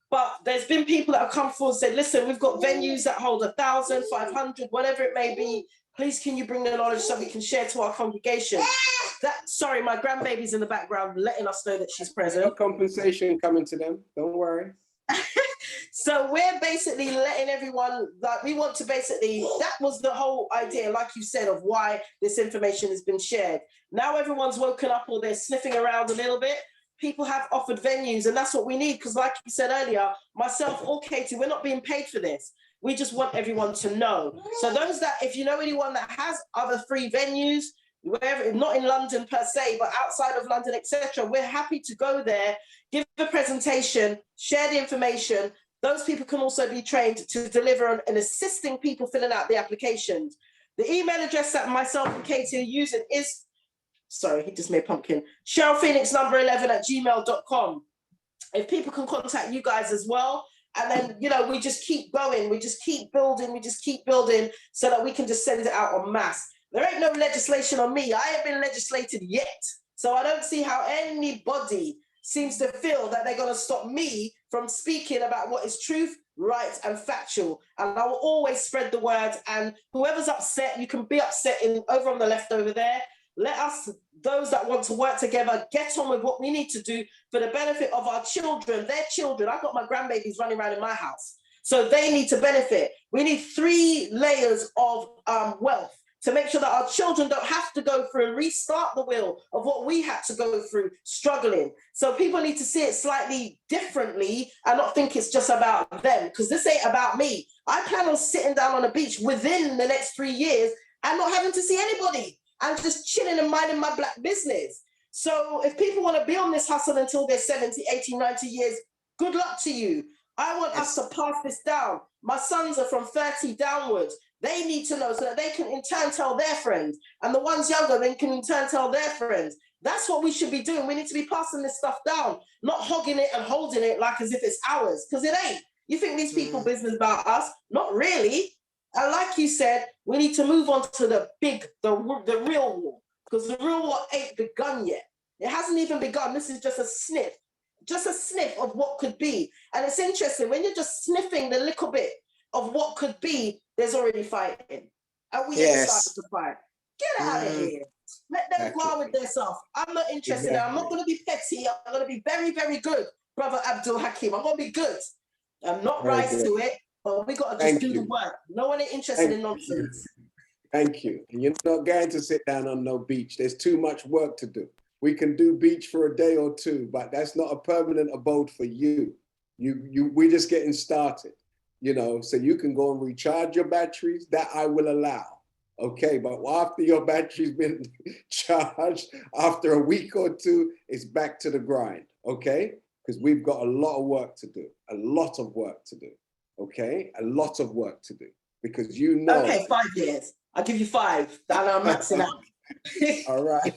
But there's been people that have come forward and said, listen, we've got venues that hold 1,000, 500, whatever it may be. Please, can you bring the knowledge so we can share to our congregation? Sorry, my grandbaby's in the background letting us know that she's present. No compensation coming to them, don't worry. So we're basically letting everyone, like, we want to basically, that was the whole idea, like you said, of why this information has been shared. Now everyone's woken up or they're sniffing around a little bit. People have offered venues, and that's what we need, because like you said earlier, myself or Katie, we're not being paid for this. We just want everyone to know. So those that, if you know anyone that has other free venues, wherever, not in London per se, but outside of London, etc., we're happy to go there, give a presentation, share the information. Those people can also be trained to deliver and assisting people filling out the applications. The email address that myself and Katie are using is, sorry, he just made pumpkin, CherylPhoenix11@gmail.com. If people can contact you guys as well, and then, you know, we just keep going, we just keep building so that we can just send it out en masse. There ain't no legislation on me. I ain't been legislated yet. So I don't see how anybody seems to feel that they're going to stop me from speaking about what is truth, right, and factual. And I will always spread the word. And whoever's upset, you can be upset over on the left over there. Let us, those that want to work together, get on with what we need to do for the benefit of our children, their children. I've got my grandbabies running around in my house, so they need to benefit. We need 3 layers of wealth to make sure that our children don't have to go through and restart the wheel of what we had to go through struggling. So people need to see it slightly differently and not think it's just about them, because this ain't about me. I plan on sitting down on a beach within the next 3 years and not having to see anybody. I'm just chilling and minding my black business. So if people want to be on this hustle until they're 70, 80, 90 years, good luck to you. I want us to pass this down. My sons are from 30 downwards. They need to know so that they can in turn tell their friends. And the ones younger, they can in turn tell their friends. That's what we should be doing. We need to be passing this stuff down, not hogging it and holding it like as if it's ours, because it ain't. You think these people business about us? Not really. And like you said, we need to move on to the real war, because the real war ain't begun yet. It hasn't even begun. This is just a sniff of what could be. And it's interesting, when you're just sniffing the little bit, of what could be, there's already fighting. And we excited to fight. Get out of here. Let them go on with their stuff. I'm not interested. I'm not going to be petty. I'm going to be very, very good, Brother Abdul Hakim. I'm going to be good. I'm not right to it, but we got to just do the work. No one ain't interested in nonsense. Thank you. And you're not going to sit down on no beach. There's too much work to do. We can do beach for a day or two, but that's not a permanent abode for you. We're just getting started, you know, so you can go and recharge your batteries. That I will allow. Okay, but after your battery's been charged, after a week or two, it's back to the grind, okay? Because we've got a lot of work to do, a lot of work to do, okay? A lot of work to do, because you know. Okay, 5 years. I'll give you 5. I'm maxing out. All right.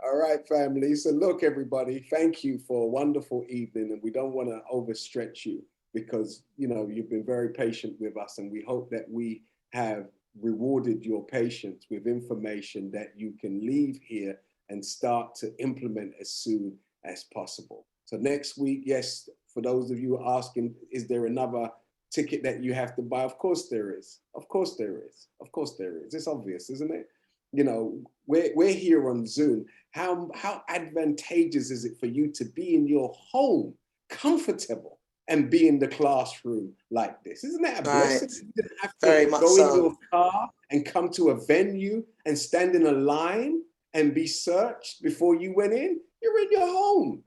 All right, family. So look, everybody, thank you for a wonderful evening. And we don't want to overstretch you because, you know, you've been very patient with us. And we hope that we have rewarded your patience with information that you can leave here and start to implement as soon as possible. So next week, yes, for those of you asking, is there another ticket that you have to buy? Of course there is. Of course there is. Of course there is. It's obvious, isn't it? You know, we're here on Zoom. How advantageous is it for you to be in your home, comfortable, and be in the classroom like this? Isn't that a blessing? You don't have to go in your car and come to a venue and stand in a line and be searched before you went in. You're in your home.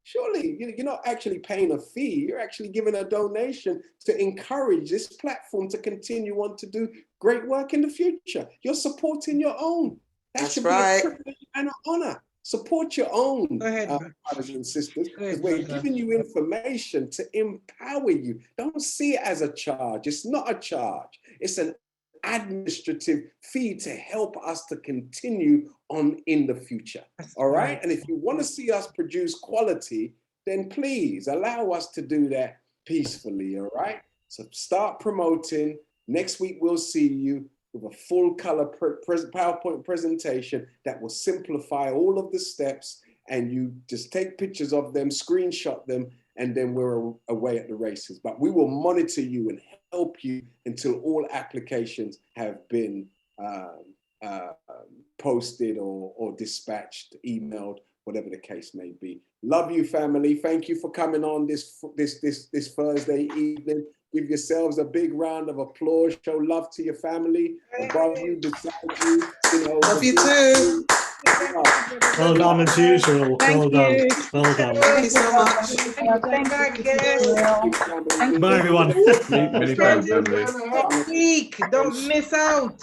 Surely you're not actually paying a fee. You're actually giving a donation to encourage this platform to continue on to do great work in the future. You're supporting your own. That should be a privilege and an honor. Support your own, brothers and sisters, because we're giving you information to empower you. Don't see it as a charge. It's not a charge. It's an administrative fee to help us to continue on in the future. All right. And if you want to see us produce quality, then please allow us to do that peacefully. All right. So start promoting. Next week, we'll see you with a full color PowerPoint presentation that will simplify all of the steps, and you just take pictures of them, screenshot them, and then we're away at the races. But we will monitor you and help you until all applications have been posted or dispatched, emailed, whatever the case may be. Love you, family. Thank you for coming on this Thursday evening. Give yourselves a big round of applause. Show love to your family, above you, beside you. Love you too. Well done as usual. Well done. Well done. Thank you so much. Bye, everyone. Next week, don't miss out.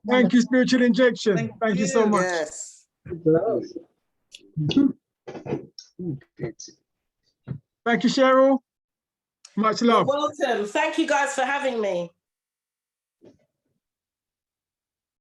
Thank you, Spiritual Injection. Thank you so much. Yes. Thank you, Cheryl. Much love. You're welcome. Thank you guys for having me.